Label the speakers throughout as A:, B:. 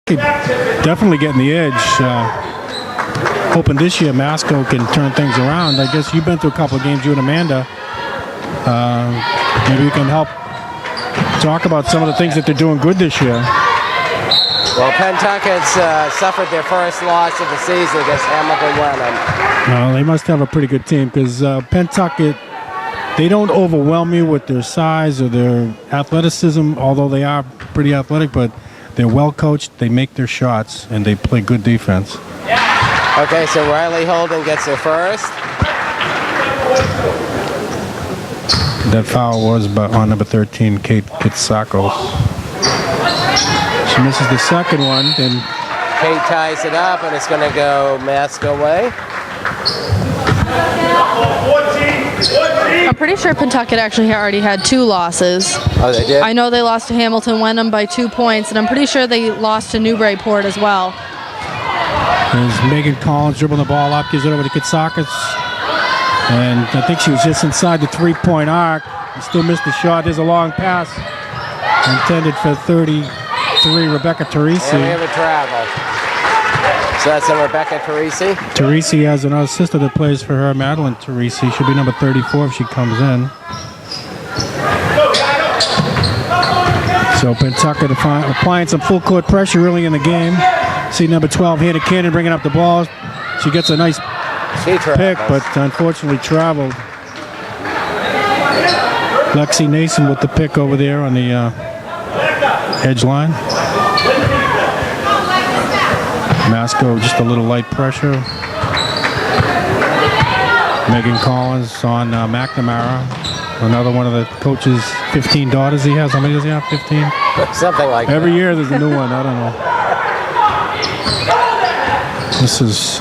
A: definitely getting the edge. Hoping this year Masco can turn things around. I guess you've been through a couple of games, you and Amanda. Maybe you can help talk about some of the things that they're doing good this year.
B: Well, Pentucket's suffered their first loss of the season against Hamilton Wenham.
A: Well, they must have a pretty good team because Pentucket, they don't overwhelm you with their size or their athleticism, although they are pretty athletic, but they're well coached, they make their shots, and they play good defense.
B: Okay, so Riley Holden gets her first.
A: That foul was on number 13, Kate Kitsakos. She misses the second one, then
B: Kate ties it up, and it's going to go Masco way.
C: I'm pretty sure Pentucket actually already had 2 losses.
B: Oh, they did?
C: I know they lost to Hamilton Wenham by 2 points, and I'm pretty sure they lost to Newburyport as well.
A: There's Megan Collins dribbling the ball up, gives it over to Kitsakos. And I think she was just inside the 3-point arc. She still missed the shot. There's a long pass intended for 33, Rebecca Teresi.
B: And we have a travel. So that's a Rebecca Teresi.
A: Teresi has another sister that plays for her, Madeline Teresi. She'll be number 34 if she comes in. So Pentucket applying some full court pressure early in the game. See number 12, Hannah Cannon bringing up the ball. She gets a nice pick, but unfortunately traveled. Lexi Nason with the pick over there on the edge line. Masco just a little light pressure. Megan Collins on McNamara. Another one of the coach's 15 daughters he has. How many does he have? 15?
B: Something like
A: Every
B: that.
A: year there's a new one. I don't know. This is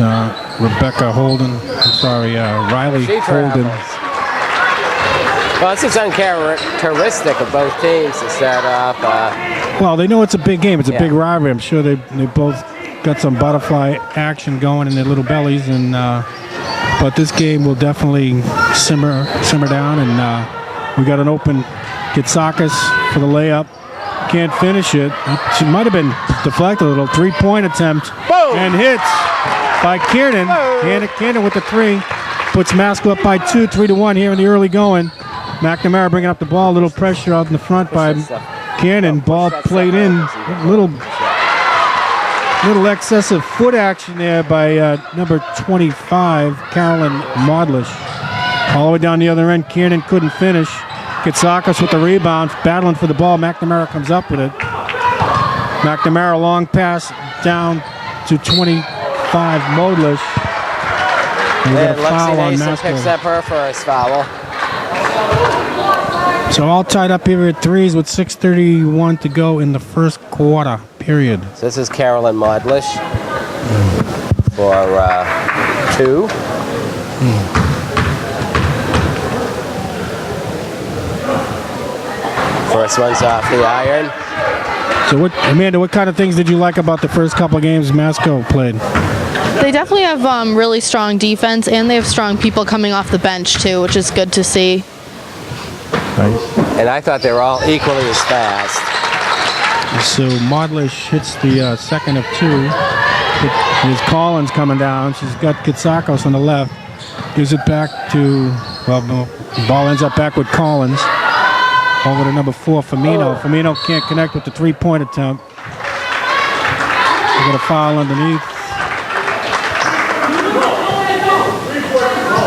A: Rebecca Holden. I'm sorry, Riley Holden.
B: Well, this is uncharacteristic of both teams to start off.
A: Well, they know it's a big game. It's a big rivalry. I'm sure they both got some butterfly action going in their little bellies, and but this game will definitely simmer down. And we got an open Kitsakos for the layup. Can't finish it. She might have been deflected a little. 3-point attempt. Boom! And hits by Kiernan. Hannah Kiernan with the 3. Puts Masco up by 2, 3-1 here in the early going. McNamara bringing up the ball. A little pressure out in the front by Kiernan. Ball played in. Little excessive foot action there by number 25, Carolyn Modlish. All the way down the other end. Kiernan couldn't finish. Kitsakos with the rebound, battling for the ball. McNamara comes up with it. McNamara long pass down to 25 Modlish. And we got a foul on Masco.
B: Picks up her first foul.
A: So all tied up here at 3s with 6:31 to go in the first quarter period.
B: So this is Carolyn Modlish for 2. First one's off the iron.
A: So Amanda, what kind of things did you like about the first couple of games Masco played?
C: They definitely have really strong defense, and they have strong people coming off the bench too, which is good to see.
A: Nice.
B: And I thought they were all equally as fast.
A: So Modlish hits the second of 2. There's Collins coming down. She's got Kitsakos on the left. Gives it back to, well, the ball ends up back with Collins. Over to number 4, Firmino. Firmino can't connect with the 3-point attempt. We got a foul underneath.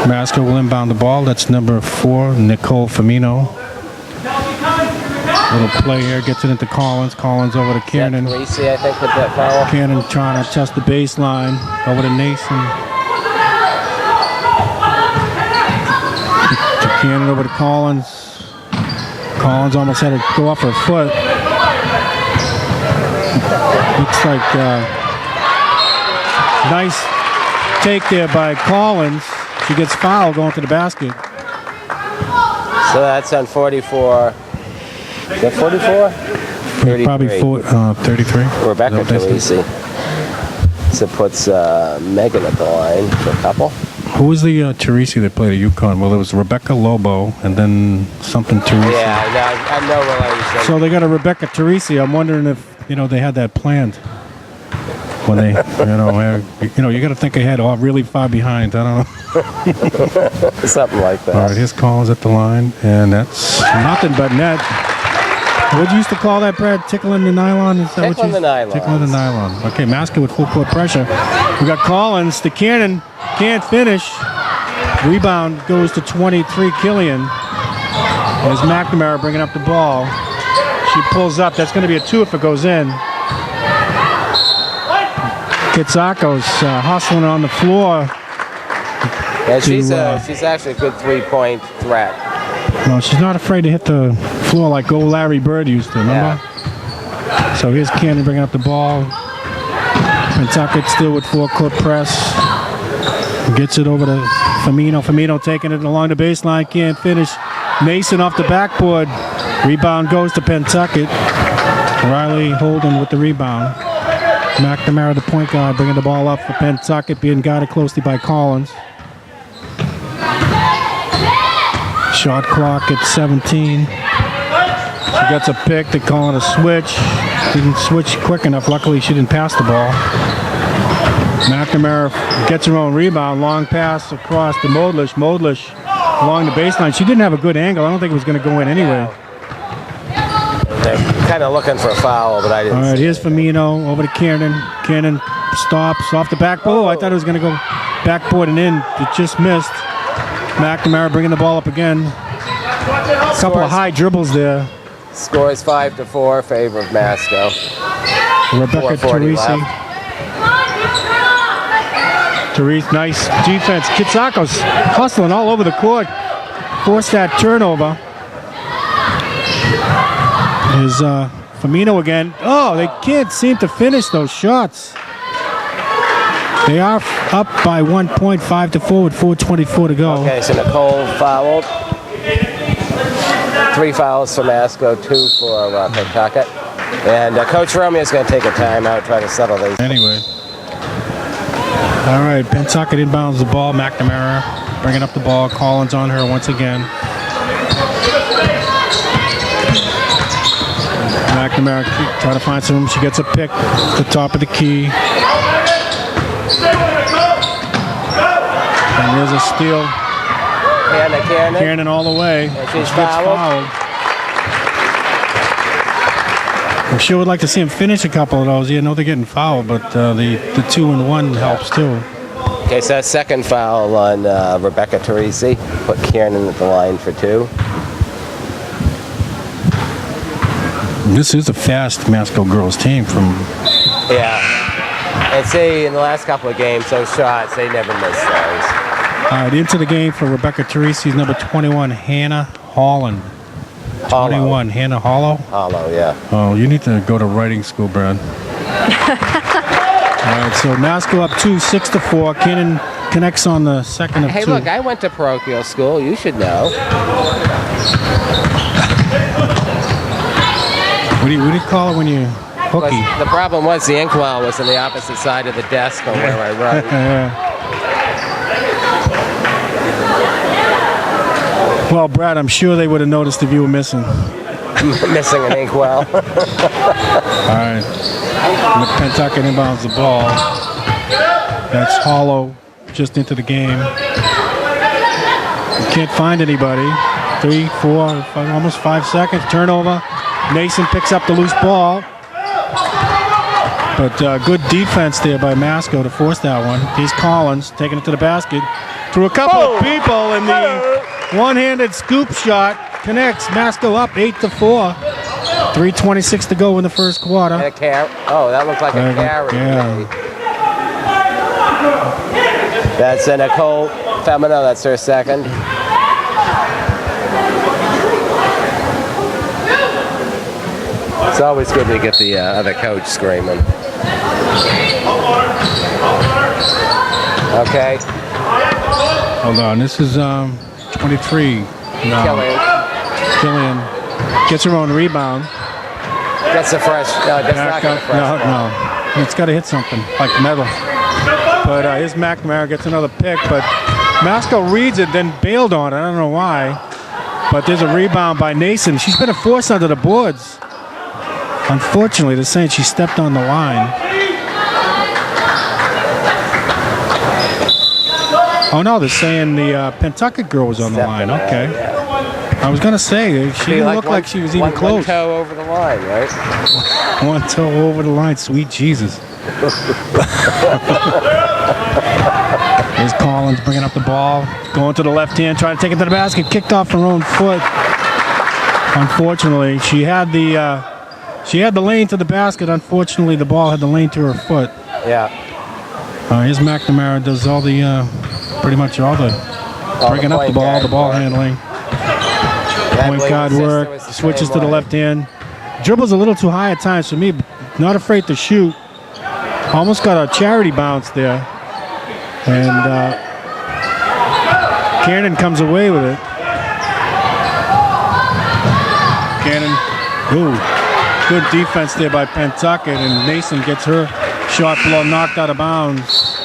A: Masco will inbound the ball. That's number 4, Nicole Firmino. Little play here, gets it into Collins. Collins over to Kiernan.
B: Lacey, I think, with that foul.
A: Kiernan trying to test the baseline. Over to Nason. To Kiernan, over to Collins. Collins almost had to go off her foot. Looks like nice take there by Collins. She gets fouled going to the basket.
B: So that's on 44. Is that 44?
A: Probably 33.
B: Rebecca Talisi. So puts Megan at the line for a couple.
A: Who was the Teresi that played at UConn? Well, it was Rebecca Lobo and then something Teresi.
B: Yeah, I know relation.
A: So they got a Rebecca Teresi. I'm wondering if, they had that planned. when they, you got to think ahead or really far behind. I don't know.
B: Something like that.
A: All right, here's Collins at the line, and that's nothing but net. What you used to call that, Brad? Tickling the nylon? Is that
B: Tickling the nylon.
A: Tickling the nylon. Okay, Masco with full court pressure. We got Collins to Kiernan. Can't finish. Rebound goes to 23, Killian. There's McNamara bringing up the ball. She pulls up. That's going to be a 2 if it goes in. Kitsako's hustling on the floor.
B: Yeah, she's actually a good 3-point threat.
A: Well, she's not afraid to hit the floor like old Larry Bird used to, remember? Yeah. So here's Cannon bringing up the ball. Pentucket still with full court press. Gets it over to Firmino. Firmino taking it along the baseline. Can't finish. Mason off the backboard. Rebound goes to Pentucket. Riley Holden with the rebound. McNamara, the point guard, bringing the ball up for Pentucket, being guarded closely by Collins. Shot clock at 17. She gets a pick. They call it a switch. Didn't switch quick enough. Luckily, she didn't pass the ball. McNamara gets her own rebound. Long pass across to Modlish. Modlish along the baseline. She didn't have a good angle. I don't think it was going to go in anyway.
B: They're kind of looking for a foul, but I didn't.
A: All right, here's Firmino over to Kiernan. Kiernan stops off the backboard. Oh, I thought it was going to go backboard and in. It just missed. McNamara bringing the ball up again. A couple of high dribbles there.
B: Scores 5-4, favor of Masco.
A: Rebecca Teresi. Teresi, nice defense. Kitsako's hustling all over the court. Forced that turnover. Is Firmino again. Oh, they can't seem to finish those shots. They are up by 1 point, 5-4 with 4:24 to go.
B: Okay, so Nicole fouled. 3 fouls for Masco, 2 for Pentucket. And Coach Romeo's going to take a timeout, try to settle these.
A: Anyway. All right, Pentucket inbounds the ball. McNamara bringing up the ball. Collins on her once again. McNamara trying to find some room. She gets a pick at the top of the key. And there's a steal. Kiernan all the way.
B: And she's fouled.
A: I'm sure would like to see him finish a couple of those. Yeah, I know they're getting fouled, but the 2-and-1 helps too.
B: Okay, so that's second foul on Rebecca Teresi. Put Kiernan at the line for 2.
A: This is a fast Masco girls team from...
B: Yeah. And see, in the last couple of games, those shots, they never miss those.
A: All right, into the game for Rebecca Teresi's number 21, Hannah Holland. 21, Hannah Hollow?
B: Hollow, yeah.
A: Oh, you need to go to writing school, Brad. All right, so Masco up 2, 6-4. Cannon connects on the second of 2.
B: Hey, look, I went to parochial school. You should know.
A: What do you call it when you hooky?
B: The problem was the inkwell was on the opposite side of the desk on where I wrote.
A: Well, Brad, I'm sure they would have noticed if you were missing.
B: Missing an inkwell.
A: All right. And the Pentucket inbounds the ball. That's Hollow just into the game. Can't find anybody. 3, 4, almost 5 seconds. Turnover. Mason picks up the loose ball. But good defense there by Masco to force that one. Here's Collins taking it to the basket. Through a couple of people, and the one-handed scoop shot connects. Masco up 8-4. 3:26 to go in the first quarter.
B: And that looked like a carry.
A: Yeah.
B: That's Nicole Femino. That's her second. It's always good to get the other coach screaming. Okay.
A: Hold on. This is 23. Killian gets her own rebound.
B: That's a fresh. No, that's not going to fresh.
A: No. It's got to hit something like metal. But here's McNamara gets another pick, but Masco reads it, then bailed on it. I don't know why. But there's a rebound by Nason. She's been a force under the boards. Unfortunately, they're saying she stepped on the line. no, they're saying the Pentucket girl was on the line. Okay.
B: Yeah.
A: I was going to say, she didn't look like she was even close.
B: One toe over the line, right?
A: One toe over the line, sweet Jesus. Here's Collins bringing up the ball, going to the left hand, trying to take it to the basket, kicked off her own foot. Unfortunately, she had the lane to the basket. Unfortunately, the ball had the lane to her foot.
B: Yeah.
A: Here's McNamara does all the, pretty much all the bringing up the ball handling. Point guard work, switches to the left hand. Dribbles a little too high at times for me, but not afraid to shoot. Almost got a charity bounce there. And Cannon comes away with it. Cannon, good defense there by Pentucket, and Mason gets her shot below, knocked out of bounds.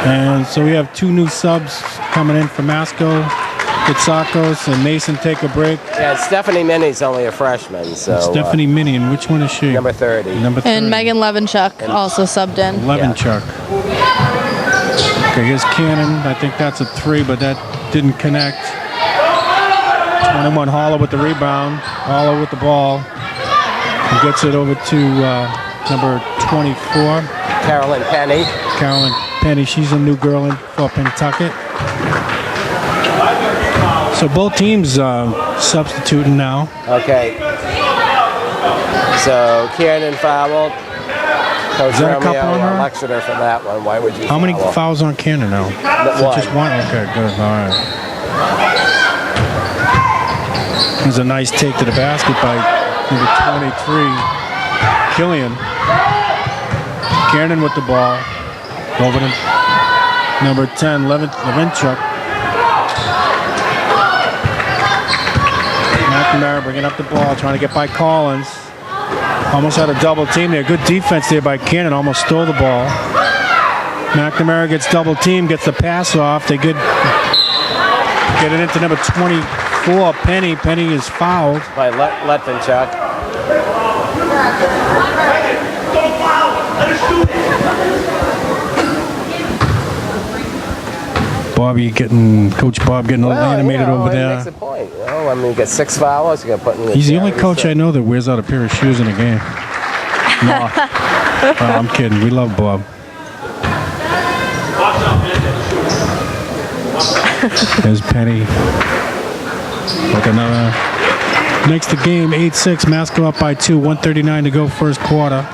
A: And so we have two new subs coming in for Masco. Kitsakos and Mason take a break.
B: Yeah, Stephanie Minnie's only a freshman, so
A: Stephanie Minnie, and which one is she?
B: Number 30.
A: Number 30.
C: And Megan Levenchuk also subbed in.
A: Levenchuk. Okay, here's Cannon. I think that's a 3, but that didn't connect. 21 Hollow with the rebound. Hollow with the ball. He gets it over to number 24.
B: Carolyn Penny.
A: Carolyn Penny. She's a new girl in for Pentucket. So both teams substituting now.
B: Okay. So Kieran fouled. Coach
A: Is that a couple
B: Romeo
A: on her?
B: lectured her for that one. Why would you
A: How many
B: foul?
A: fouls on Cannon now? Is it just one? Okay, good. All right. There's a nice take to the basket by number 23, Killian. Cannon with the ball. Over to number 10, Levenchuk. McNamara bringing up the ball, trying to get by Collins. Almost had a double team there. Good defense there by Cannon. Almost stole the ball. McNamara gets double teamed, gets the pass off. They get it into number 24, Penny. Penny is fouled.
B: By Levenchuk.
A: Coach Bob getting a little animated over there.
B: He makes a point. You know, I mean, you get 6 fouls, you got to put in the
A: He's the only coach I know that wears out a pair of shoes in a game. No, I'm kidding. We love Bob. There's Penny. Like another. Makes the game 8-6. Masco up by 2. 1:39 to go first quarter.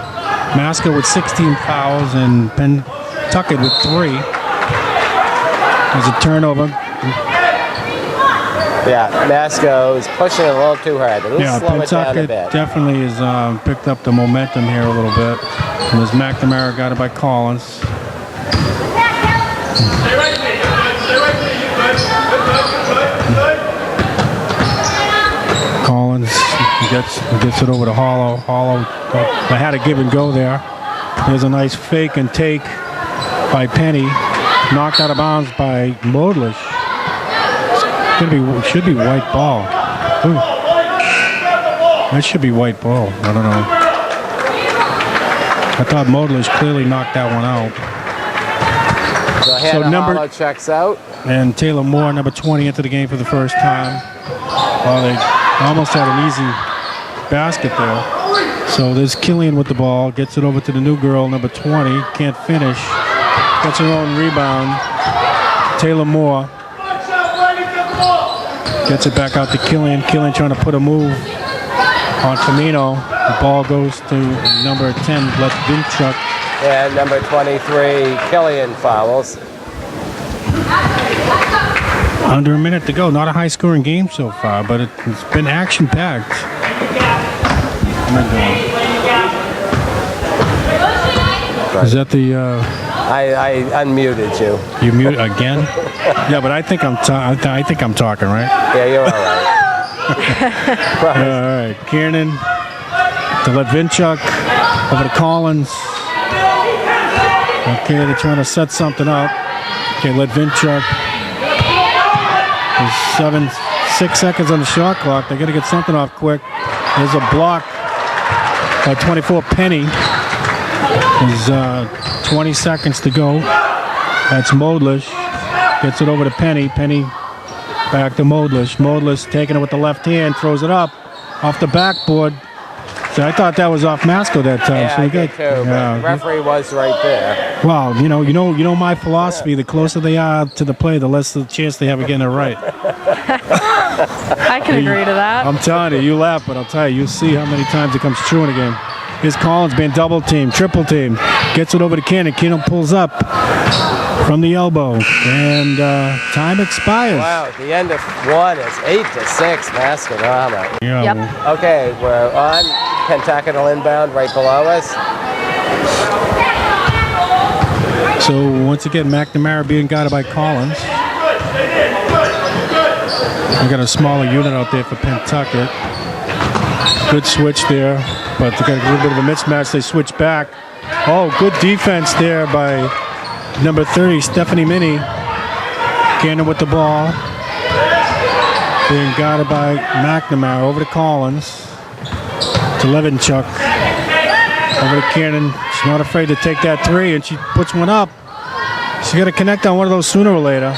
A: Masco with 16 fouls and Pentucket with 3. There's a turnover.
B: Yeah, Masco is pushing it a little too hard. Slow it down a
A: Pentucket
B: bit.
A: definitely has picked up the momentum here a little bit. And as McNamara got it by Collins. Collins gets it over to Hollow. Hollow had a give and go there. There's a nice fake and take by Penny. Knocked out of bounds by Modlish. Should be white ball. Ooh. That should be white ball. I don't know. I thought Modlish clearly knocked that one out.
B: So number checks out.
A: And Taylor Moore, number 20, into the game for the first time. Well, they almost had an easy basket there. So there's Killian with the ball. Gets it over to the new girl, number 20. Can't finish. Gets her own rebound. Taylor Moore gets it back out to Killian. Killian trying to put a move on Camino. The ball goes to number 10, Levenchuk.
B: And number 23, Killian fouls.
A: Under a minute to go. Not a high-scoring game so far, but it's been action-packed. Is that the...
B: I unmuted you.
A: You mute again? Yeah, but I think I'm talking, right?
B: Yeah, you're all right.
A: All right, Kiernan to Levenchuk, over to Collins. Okay, they're trying to set something up. Okay, Levenchuk. There's 6 seconds on the shot clock. They got to get something off quick. There's a block by 24 Penny. There's 20 seconds to go. That's Modlish. Gets it over to Penny. Penny back to Modlish. Modlish taking it with the left hand, throws it up off the backboard. So I thought that was off Masco that time.
B: Yeah,
A: so
B: I did too, but the referee was right there.
A: Well, you know my philosophy. The closer they are to the play, the less the chance they have of getting it right.
C: I can agree to that.
A: I'm telling you, you laugh, but I'll tell you, you'll see how many times it comes true in a game. Here's Collins being double team, triple team. Gets it over to Cannon. Cannon pulls up from the elbow, and time expires.
B: Wow, at the end of one, it's 8-6, Masco drama.
A: Yeah.
C: Yep.
B: Okay, we're on. Pentucket will inbound right below us.
A: So once again, McNamara being guarded by Collins. We got a smaller unit out there for Pentucket. Good switch there, but they got a little bit of a mismatch. They switch back. Oh, good defense there by number 30, Stephanie Minnie. Cannon with the ball. Being guarded by McNamara. Over to Collins. To Levinchuk. Over to Cannon. She's not afraid to take that three, and she puts one up. She's got to connect on one of those sooner or later.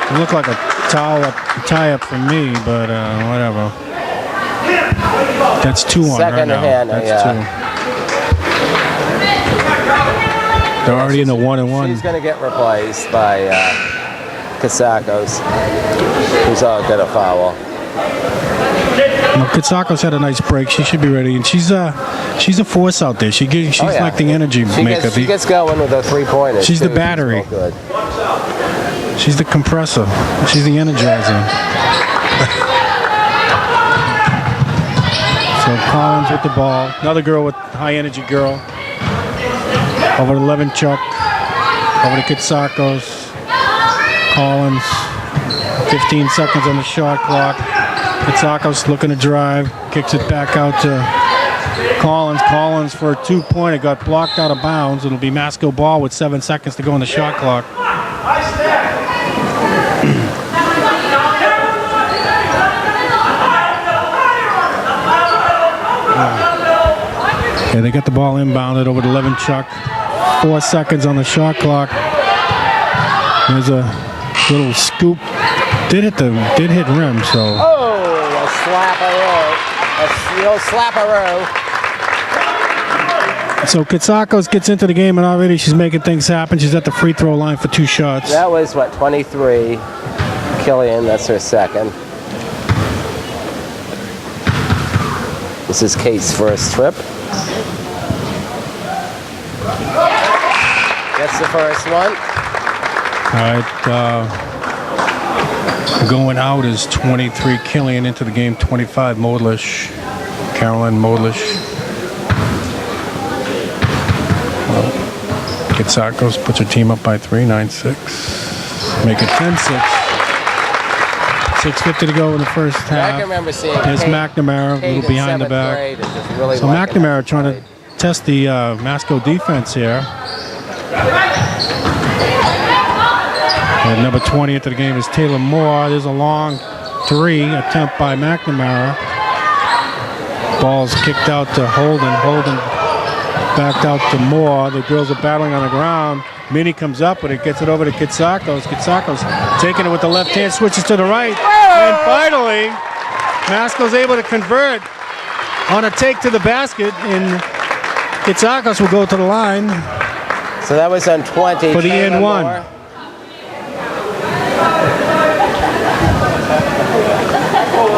A: It looked like a tie-up for me, but whatever. That's 2 on
B: Second
A: right now.
B: hand,
A: That's
B: yeah.
A: 2. They're already in the 1-1.
B: She's going to get replaced by Kasakos, who's all got a foul.
A: Well, Katsakos had a nice break. She should be ready, and she's a force out there. She's like the energy maker.
B: She gets going with her three-pointers.
A: She's the battery.
B: She's good.
A: She's the compressor. She's the energizer. So Collins with the ball. Another girl with high energy girl. Over to Levinchuk. Over to Katsakos. Collins. 15 seconds on the shot clock. Katsakos looking to drive. Kicks it back out to Collins. Collins for a 2-pointer. Got blocked out of bounds. It'll be Masco ball with 7 seconds to go on the shot clock. Okay, they got the ball inbounded over to Levinchuk. 4 seconds on the shot clock. There's a little scoop. Did hit rim, so.
B: Oh, a slapperoo. A slapperoo.
A: So Katsakos gets into the game, and already she's making things happen. She's at the free throw line for 2 shots.
B: That was, 23. Killian, that's her second. This is Kate's first trip. That's the first one.
A: All right, going out is 23 Killian, into the game 25 Modlish. Caroline Modlish. Katsakos puts her team up by 3, 9-6. Make it 10-6. 6:50 to go in the first half.
B: I can remember seeing
A: There's
B: Kate,
A: McNamara, a little behind the back.
B: Really
A: So McNamara trying to test the Masco defense here. And number 20 into the game is Taylor Moore. There's a long 3 attempt by McNamara. Ball's kicked out to Holden. Holden backed out to Moore. The girls are battling on the ground. Minnie comes up with it, gets it over to Katsakos. Katsakos taking it with the left hand, switches to the right. And finally, Masco's able to convert on a take to the basket, and Katsakos will go to the line.
B: So that was on 20.
A: For the end one.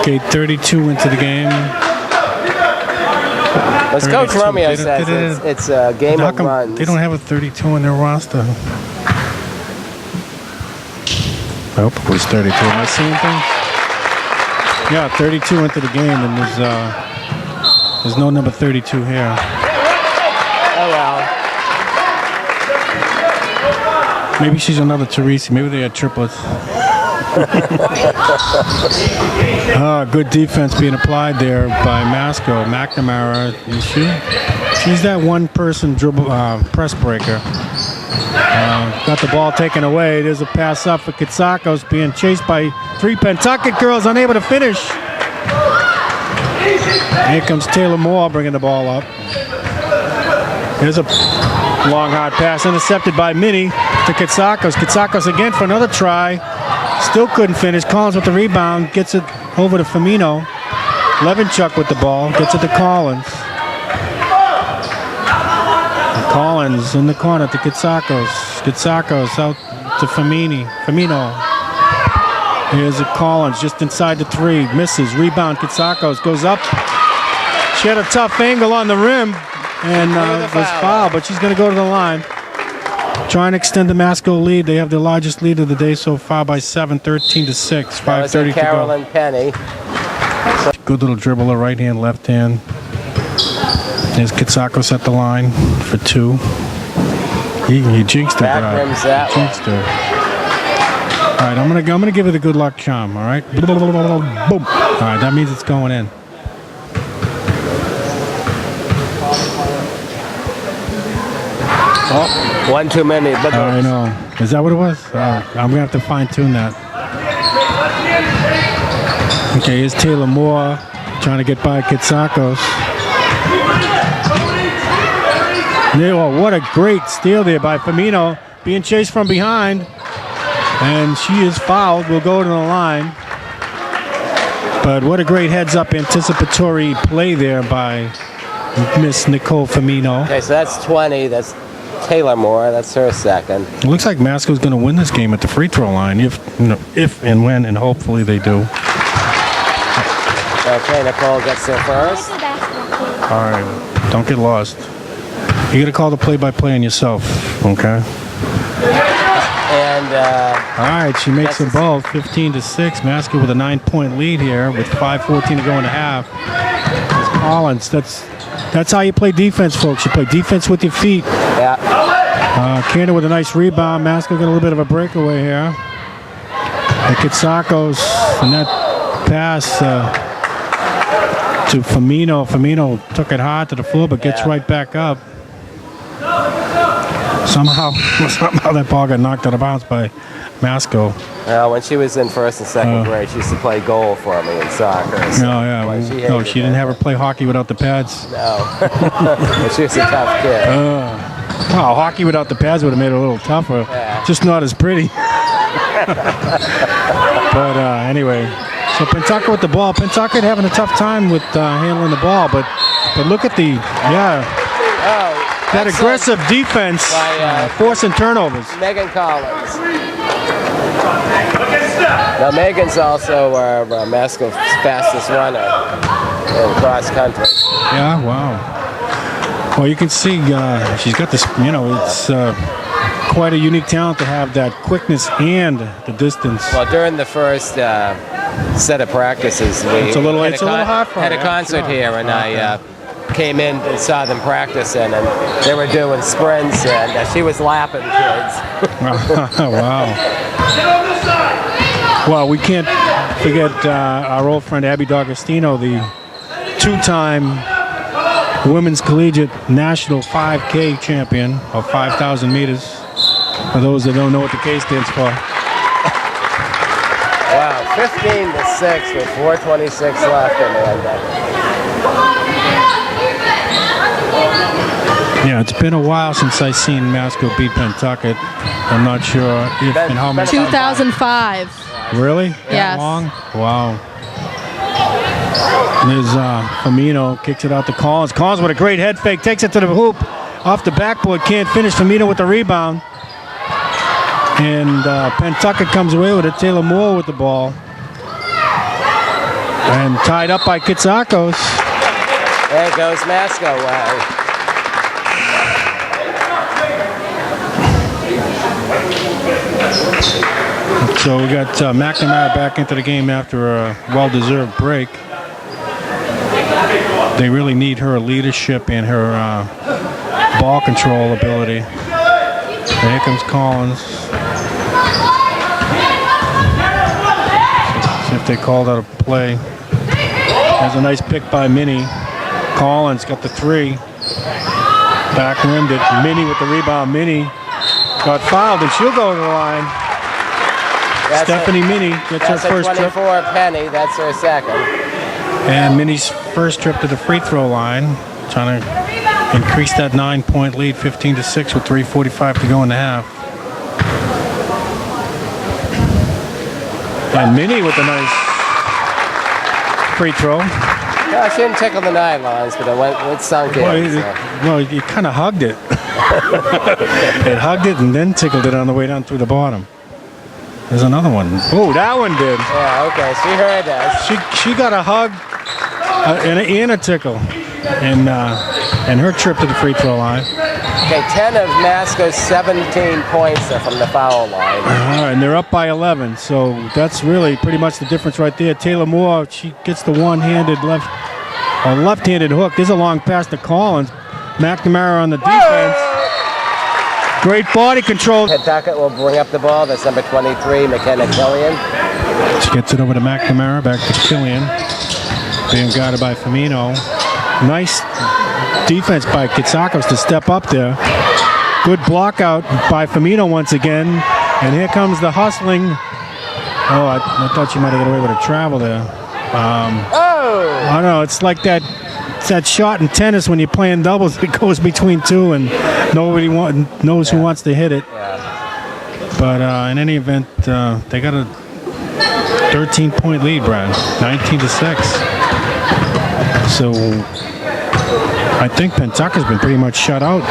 A: Okay, 32 into the game.
B: As Coach Romeo says, it's a game of runs.
A: They don't have a 32 on their roster. I hope it was 32. Am I seeing things? Yeah, 32 into the game, and there's no number 32 here.
B: Oh, well.
A: Maybe she's another Teresi. Maybe they had triplets. Good defense being applied there by Masco. McNamara, she's that one-person dribble press breaker. Got the ball taken away. There's a pass up for Katsakos, being chased by 3 Pentucket girls, unable to finish. Here comes Taylor Moore bringing the ball up. There's a Long hard pass intercepted by Minnie to Katsakos. Katsakos again for another try. Still couldn't finish. Collins with the rebound. Gets it over to Firmino. Levenchuk with the ball. Gets it to Collins. Collins in the corner to Katsakos. Katsakos out to Firmino. Here's a Collins just inside the 3. Misses. Rebound. Katsakos goes up. She had a tough angle on the rim and was fouled, but she's going to go to the line. Trying to extend the Masco lead. They have the largest lead of the day so far by 7, 13-6. 5:30 to go.
B: Carolyn Penny.
A: Good little dribbler, right hand, left hand. There's Katsakos at the line for 2. He jinxed her.
B: Back rims that
A: He jinxed her. All right, I'm gonna give her the good luck charm. All right, boom. All right, that means it's going in.
B: Oh, one too many. But
A: I know. Is that what it was? I'm gonna have to fine tune that. Okay, here's Taylor Moore trying to get by Katsakos. Oh, what a great steal there by Firmino, being chased from behind. And she is fouled. Will go to the line. But what a great heads-up anticipatory play there by Miss Nicole Firmino.
B: Okay, so that's 20. That's Taylor Moore. That's her second.
A: It looks like Masco's going to win this game at the free throw line, if and when, and hopefully they do.
B: Okay, Nicole gets there first.
A: All right, don't get lost. You got to call the play-by-play on yourself, okay?
B: And
A: all right, she makes them both 15-6. Masco with a 9-point lead here with 5:14 to go in the half. It's Collins. That's how you play defense, folks. You play defense with your feet.
B: yeah,
A: Canada with a nice rebound. Masco got a little bit of a breakaway here. And Katsakos and that pass to Firmino. Firmino took it hard to the floor, but gets right back up. Somehow that ball got knocked out of bounds by Masco.
B: when she was in first and second grade, she used to play goal for me in soccer. So
A: She didn't have her play hockey without the pads.
B: No, but she was a tough kid.
A: Well, hockey without the pads would have made it a little tougher.
B: Yeah.
A: Just not as pretty. But anyway, so Pentucket with the ball. Pentucket having a tough time with handling the ball, but look at that aggressive defense,
B: by,
A: forcing turnovers.
B: Megan Collins. Now Megan's also Masco's fastest runner in cross country.
A: Yeah, wow. Well, you can see she's got this. It's quite a unique talent to have that quickness and the distance.
B: Well, during the first set of practices, we
A: It's a little hot for her,
B: had a concert here, and I came in and saw them practicing, and they were doing sprints, and she was lapping kids.
A: Wow. Well, we can't forget our old friend Abby D'Agostino, the 2-time Women's Collegiate National 5K champion of 5,000 meters. For those that don't know what the K stands for.
B: Wow, 15-6 with 4:26 left in the end.
A: Yeah, it's been a while since I seen Masco beat Pentucket. I'm not sure if and how many.
C: 2005.
A: Really?
C: Yes.
A: That long? Wow. There's Firmino, kicks it out to Collins. Collins with a great head fake, takes it to the hoop. Off the backboard, can't finish. Firmino with the rebound. And Pentucket comes away with it. Taylor Moore with the ball. And tied up by Katsakos.
B: There goes Masco. Wow.
A: So we got McNamara back into the game after a well-deserved break. They really need her leadership and her ball control ability. Here comes Collins. See if they called out a play. There's a nice pick by Minnie. Collins got the 3. Back rimmed it. Minnie with the rebound. Minnie got fouled, and she'll go to the line. Stephanie Minnie gets her first
B: 24
A: trip.
B: Penny, that's her second.
A: And Minnie's first trip to the free throw line. Trying to increased that 9-point lead, 15-6 with 3:45 to go in the half. And Minnie with a nice free throw.
B: No, she didn't tickle the nylons, but it sunk in.
A: Well, you kind of hugged it. It hugged it and then tickled it on the way down through the bottom. There's another one. Oh, that one did.
B: Yeah, okay, she heard that.
A: She got a hug and a tickle, and her trip to the free throw line.
B: Okay, 10 of Masco's 17 points are from the foul line.
A: And they're up by 11, so that's really pretty much the difference right there. Taylor Moore, she gets the one-handed left-handed hook. There's a long pass to Collins. McNamara on the defense. Great body control.
B: Pentucket will bring up the ball. That's number 23, McKenna Killian.
A: She gets it over to McNamara, back to Killian. Being guarded by Firmino. Nice defense by Kitsakos to step up there. Good block out by Firmino once again. And here comes the hustling. Oh, I thought she might have got away with a travel there. I don't know. It's like that shot in tennis when you're playing doubles. It goes between two and nobody knows who wants to hit it.
B: Yeah.
A: But in any event, they got a 13-point lead, Brad. 19-6. So I think Pentucket's been pretty much shut out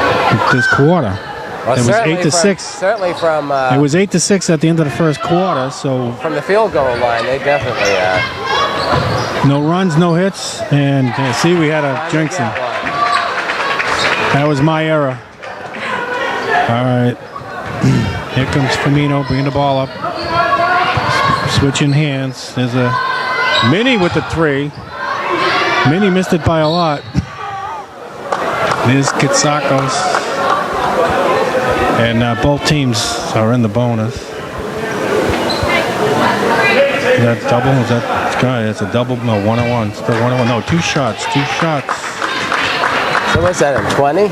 A: this quarter.
B: Well,
A: it was 8-6.
B: Certainly from.
A: It was 8-6 at the end of the first quarter. So
B: from the field goal line, they definitely.
A: No runs, no hits, and see, we had a jinxing. That was my error. All right, here comes Firmino bringing the ball up, switching hands. There's a Minnie with the three. Minnie missed it by a lot. There's Kitsakos. And both teams are in the bonus. Is that double? Is that guy? It's a double. No, 1-on-1. Still 1-on-1. No, two shots.
B: So what's that, in 20?
A: I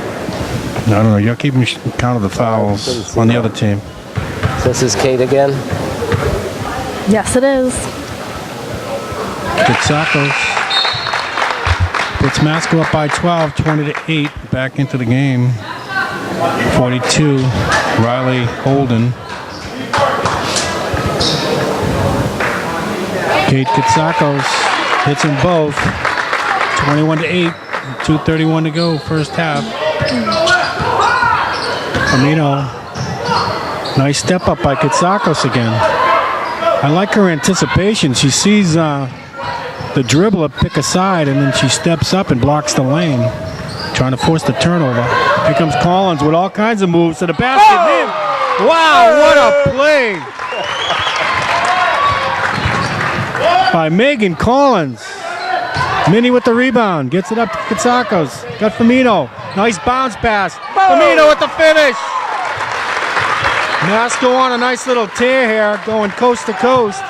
A: don't know. You're keeping count of the fouls on the other team.
B: So this is Kate again?
C: Yes, it is.
A: Kitsakos puts Masco up by 12, 20-8. Back into the game. 42. Riley Holden. Kate Kitsakos hits them both. 21-8. 2:31 to go. First half. Firmino. Nice step up by Kitsakos again. I like her anticipation. She sees the dribbler pick a side, and then she steps up and blocks the lane, trying to force the turnover. Here comes Collins with all kinds of moves to the basket. Oh! Wow, what a play by Megan Collins. Minnie with the rebound. Gets it up to Kitsakos. Got Firmino. Nice bounce pass. Firmino with the finish. Masco on a nice little tear here, going coast to coast.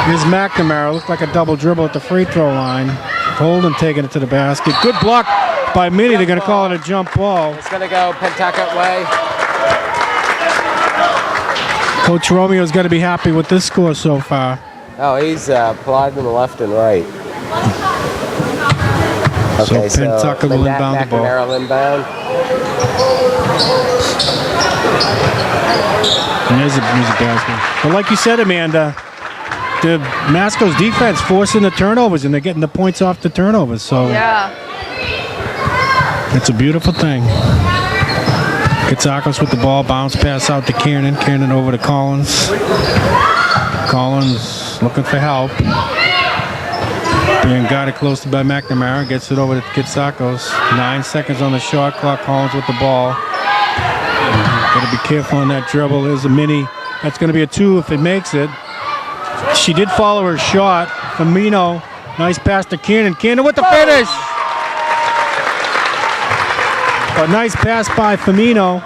A: Here's McNamara. Looked like a double dribble at the free throw line. Holden taking it to the basket. Good block by Minnie. They're going to call it a jump ball.
B: It's going to go Pentucket way.
A: Coach Romeo's got to be happy with this score so far.
B: Oh, he's plodding left and right. Okay,
A: so Pentucket will inbound the ball.
B: McNamara inbound.
A: And there's a basket. But like you said, Amanda, the Masco's defense forcing the turnovers, and they're getting the points off the turnovers. So
C: Yeah.
A: it's a beautiful thing. Kitsakos with the ball, bounce pass out to Kiernan. Kiernan over to Collins. Collins looking for help. Being guarded closely by McNamara. Gets it over to Kitsakos. 9 seconds on the shot clock. Collins with the ball. Got to be careful on that dribble. There's a Minnie. That's going to be a 2 if it makes it. She did follow her shot. Firmino. Nice pass to Kiernan. Kiernan with the finish. A nice pass by Firmino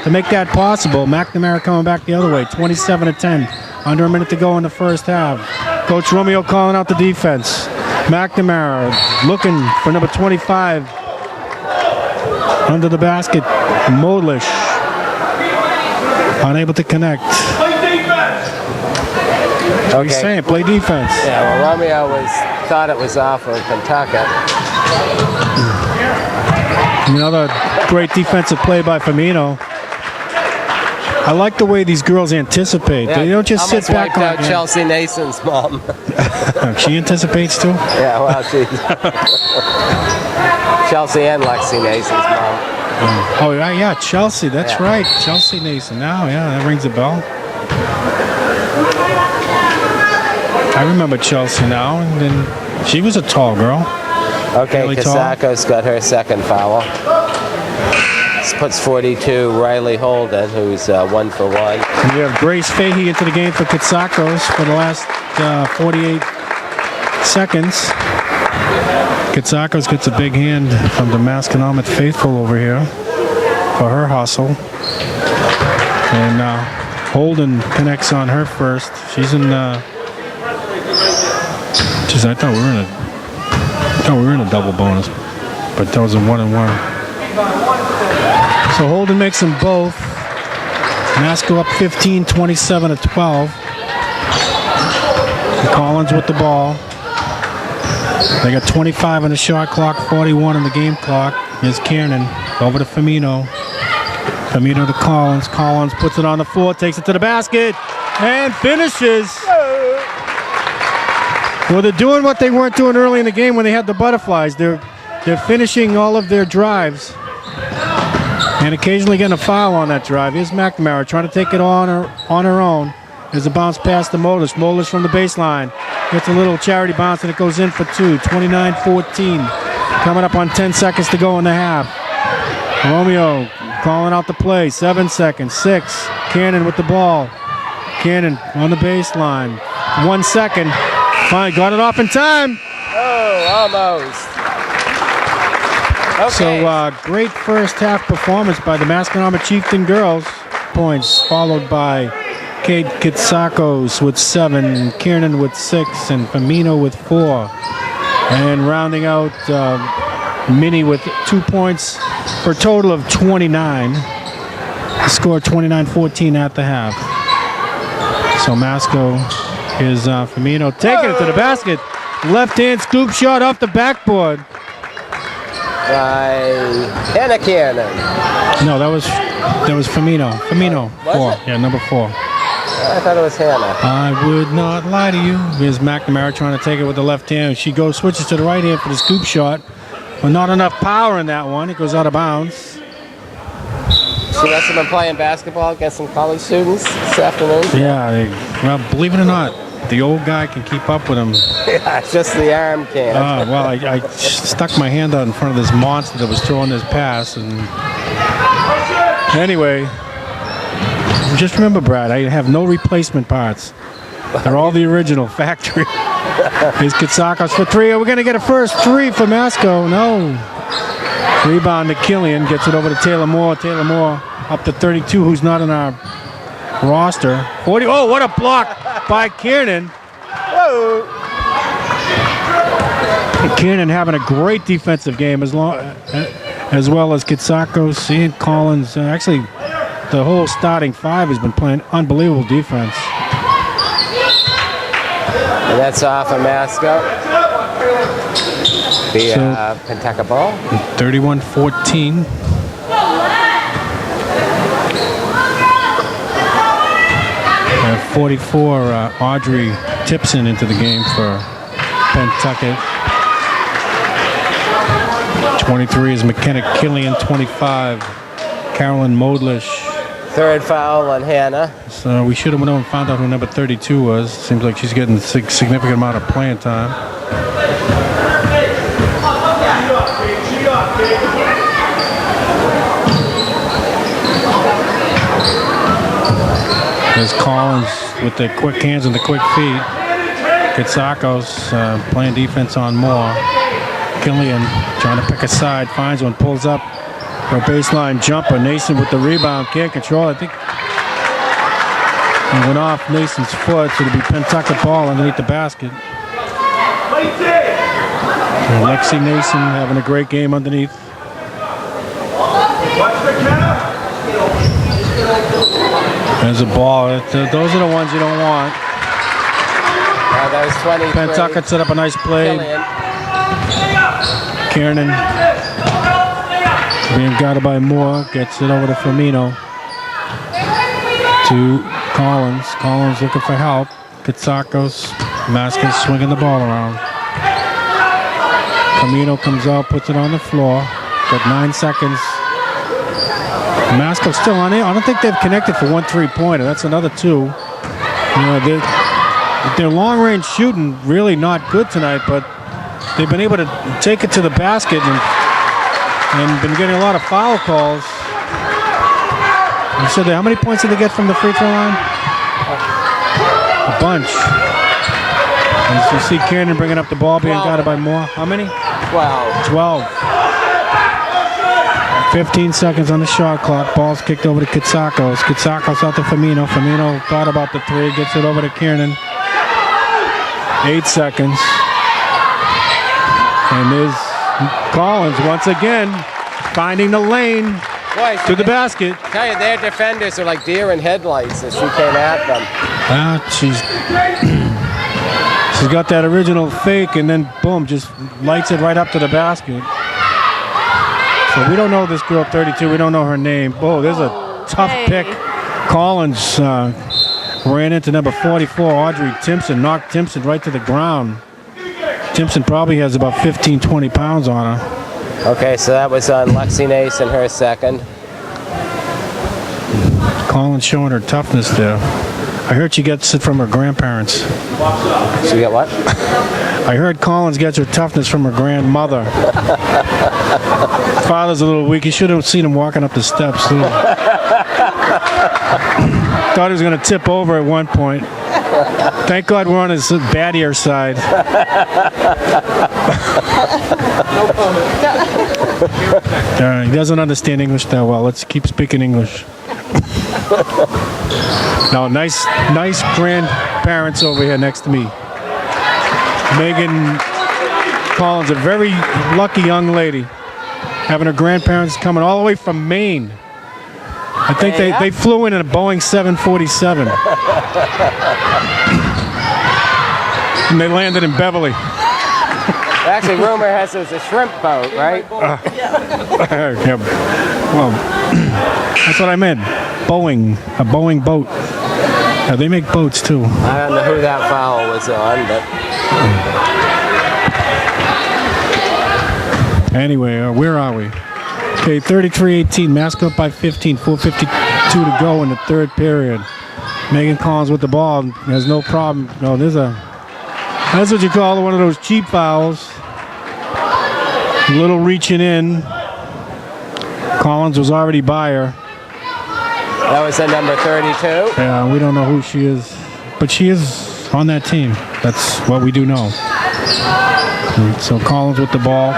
A: to make that possible. McNamara coming back the other way. 27-10. Under a minute to go in the first half. Coach Romeo calling out the defense. McNamara looking for number 25. Under the basket. Modlish. Unable to connect.
B: Play defense!
A: What are you saying? Play defense.
B: Yeah, well, Romeo thought it was off of Pentucket.
A: Another great defensive play by Firmino. I like the way these girls anticipate.
B: Yeah,
A: They don't just sit
B: almost
A: back
B: wiped
A: on
B: out Chelsea Nason's mom.
A: She anticipates too?
B: Yeah, well, she. Chelsea and Lexi Nason's mom.
A: Oh, yeah, Chelsea. That's right. Chelsea Nason. Now, yeah, that rings a bell. I remember Chelsea now, and then she was a tall girl.
B: Okay,
A: Really tall.
B: Casaco's got her second foul. This puts 42 Riley Holden, who's 1 for 1.
A: And we have Grace Fahey into the game for Katsakos for the last 48 seconds. Katsakos gets a big hand from the Masconomet faithful over here for her hustle. And Holden connects on her first. She's in. Geez, I thought we were in a double bonus, but that was a 1-and-1. So Holden makes them both. Masco up 15, 27-12. And Collins with the ball. They got 25 on the shot clock, 41 on the game clock. Here's Kiernan over to Firmino. Firmino to Collins. Collins puts it on the floor, takes it to the basket, and finishes. Well, they're doing what they weren't doing early in the game when they had the butterflies. They're finishing all of their drives and occasionally getting a foul on that drive. Here's McNamara trying to take it on her own. There's a bounce pass to Molish. Molish from the baseline. Gets a little charity bounce and it goes in for 2. 29-14. Coming up on 10 seconds to go in the half. Romeo calling out the play. 7 seconds. 6. Cannon with the ball. Cannon on the baseline. 1 second. Finally got it off in time.
B: Oh, almost. Okay.
A: So great first half performance by the Masconomet Chieftain girls. Points followed by Kate Katsakos with 7, Kiernan with 6, and Firmino with 4. And rounding out Minnie with 2 points for a total of 29. The score 29-14 at the half. So Masco is Firmino taking it to the basket. Left-hand scoop shot off the backboard.
B: By Hannah Kiernan.
A: No, that was Firmino. Firmino,
B: Was
A: 4.
B: it?
A: Yeah, number 4.
B: I thought it was Hannah.
A: I would not lie to you. Here's McNamara trying to take it with the left hand. She switches to the right hand for the scoop shot. But not enough power in that one. It goes out of bounds.
B: She must have been playing basketball against some college students this afternoon.
A: Yeah, well, believe it or not, the old guy can keep up with him.
B: Yeah, it's just the arm can't.
A: Well, I stuck my hand out in front of this monster that was throwing this pass. And anyway, just remember, Brad, I have no replacement parts. They're all the original factory. Here's Katsakos for 3. Are we going to get a first 3 for Masco? No. Rebound to Killian. Gets it over to Taylor Moore. Taylor Moore up to 32, who's not in our roster. 40. Oh, what a block by Kiernan.
B: Whoa.
A: Kiernan having a great defensive game as well as Katsakos and Collins. Actually, the whole starting 5 has been playing unbelievable defense.
B: And that's off of Masco. The Pentucket ball.
A: 31-14. 44, Audrey Tipson into the game for Pentucket. 23 is McKenna Killian. 25, Carolyn Modlish.
B: Third foul on Hannah.
A: So we should have known and found out who number 32 was. Seems like she's getting a significant amount of playing time. There's Collins with the quick hands and the quick feet. Katsakos playing defense on Moore. Killian trying to pick a side, finds one, pulls up for a baseline jumper. Nason with the rebound, can't control it. I think it went off Nason's foot, so it'll be Pentucket ball underneath the basket. And Lexi Nason having a great game underneath. There's a ball. Those are the ones you don't want.
B: That was 23.
A: Pentucket set up a nice play. Kiernan being guarded by Moore. Gets it over to Firmino. To Collins. Collins looking for help. Katsakos. Masco swinging the ball around. Firmino comes out, puts it on the floor. Got 9 seconds. Masco's still on it. I don't think they've connected for 1 3-pointer. That's another 2. You know, their long-range shooting really not good tonight, but they've been able to take it to the basket and been getting a lot of foul calls. You said how many points did they get from the free throw line? A bunch. As you see Kiernan bringing up the ball, being guarded by Moore. How many? 12. 15 seconds on the shot clock. Ball's kicked over to Katsakos. Katsakos out to Firmino. Firmino thought about the 3. Gets it over to Kiernan. 8 seconds. And there's Collins once again finding the lane to the basket.
B: I tell you, their defenders are like deer in headlights as she came at them.
A: She's got that original fake, and then boom, just lights it right up to the basket. So we don't know this girl, 32. We don't know her name. Oh, there's a tough pick. Collins ran into number 44, Audrey Timpson, knocked Timpson right to the ground. Timpson probably has about 15, 20 pounds on her.
B: Okay, so that was on Lexi Nace in her second.
A: Collins showing her toughness there. I heard she gets it from her grandparents.
B: She get what?
A: I heard Collins gets her toughness from her grandmother. Father's a little weak. You should have seen him walking up the steps. Thought he was going to tip over at one point. Thank God we're on his battier side. He doesn't understand English that well. Let's keep speaking English. Now, nice grandparents over here next to me. Megan Collins, a very lucky young lady, having her grandparents coming all the way from Maine. I think they flew in a Boeing 747. And they landed in Beverly.
B: Actually, rumor has it was a shrimp boat, right?
A: Yeah. Well, that's what I meant. Boeing, a Boeing boat. Yeah, they make boats too.
B: I don't know who that foul was on, but...
A: Anyway, where are we? Okay, 33-18, Masco up by 15, 4:52 to go in the third period. Megan Collins with the ball, has no problem. No, that's what you call one of those cheap fouls. A little reaching in. Collins was already by her.
B: That was at number 32?
A: Yeah, we don't know who she is, but she is on that team. That's what we do know. And so Collins with the ball.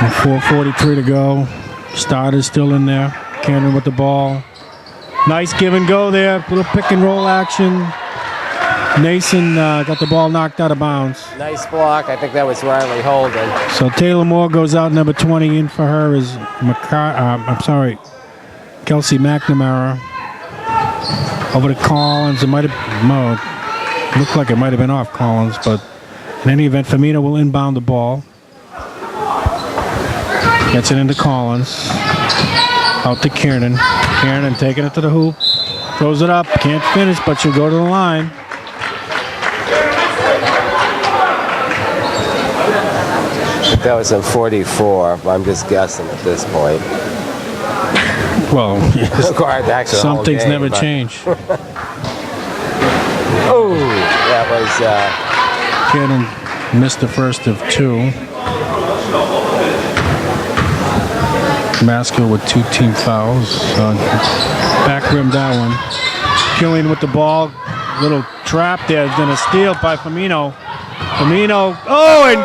A: And 4:43 to go. Starter's still in there. Cannon with the ball. Nice give and go there. Little pick and roll action. Nason got the ball knocked out of bounds.
B: Nice block. I think that was Riley Holden.
A: So Taylor Moore goes out, number 20. In for her is Kelsey McNamara. Over to Collins. It might have looked like it might have been off Collins, but in any event, Firmino will inbound the ball. Gets it into Collins. Out to Kiernan. Kiernan taking it to the hoop. Throws it up. Can't finish, but she'll go to the line.
B: I think that was in 44, but I'm just guessing at this point.
A: Well, yes. Some things never change.
B: Oh, that was...
A: Kiernan missed the first of 2. Masco with 2 team fouls. Back rim that one. Killian with the ball. Little trap there. Then a steal by Firmino. Firmino. Oh, and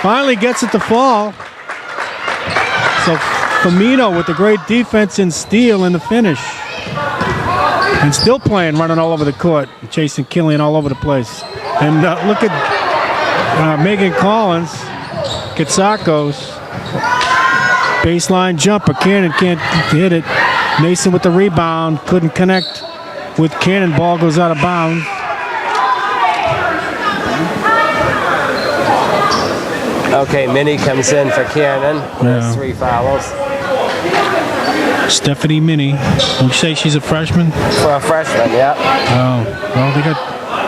A: finally gets it to fall. So Firmino with the great defense and steal in the finish. And still playing, running all over the court. Chasing Killian all over the place. And look at Megan Collins. Katsakos. Baseline jumper. Cannon can't hit it. Mason with the rebound. Couldn't connect with Cannon. Ball goes out of bounds.
B: Okay, Minnie comes in for Kiernan. There's 3 fouls.
A: Stephanie Minnie. You say she's a freshman?
B: For a freshman, yeah.
A: Oh, well, they got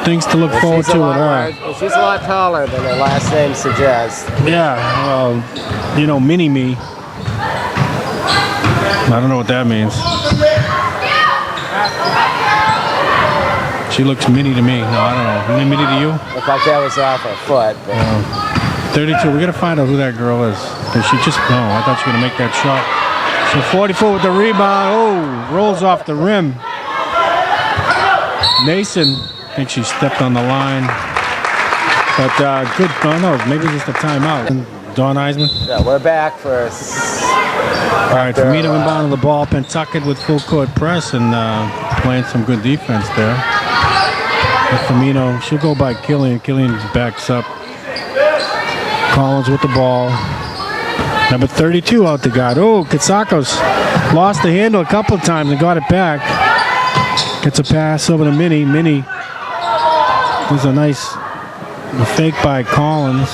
A: things to look forward to with her.
B: She's a lot taller than her last name suggests.
A: Yeah, well, you know, Mini-Me. I don't know what that means. She looks mini to me. No, I don't know. Mini to you?
B: Looked like that was off her foot.
A: 32. We got to find out who that girl is. Because she just, no, I thought she was going to make that shot. So 44 with the rebound. Oh, rolls off the rim. Nason, I think she stepped on the line. But good, no, maybe just a timeout. Dawn Eisman.
B: Yeah, we're back for...
A: All right, Firmino inbound on the ball. Pentucket with full court press and playing some good defense there. And Firmino, she'll go by Killian. Killian backs up. Collins with the ball. Number 32 out the guard. Oh, Katsakos lost the handle a couple of times and got it back. Gets a pass over to Minnie. Minnie was a nice fake by Collins.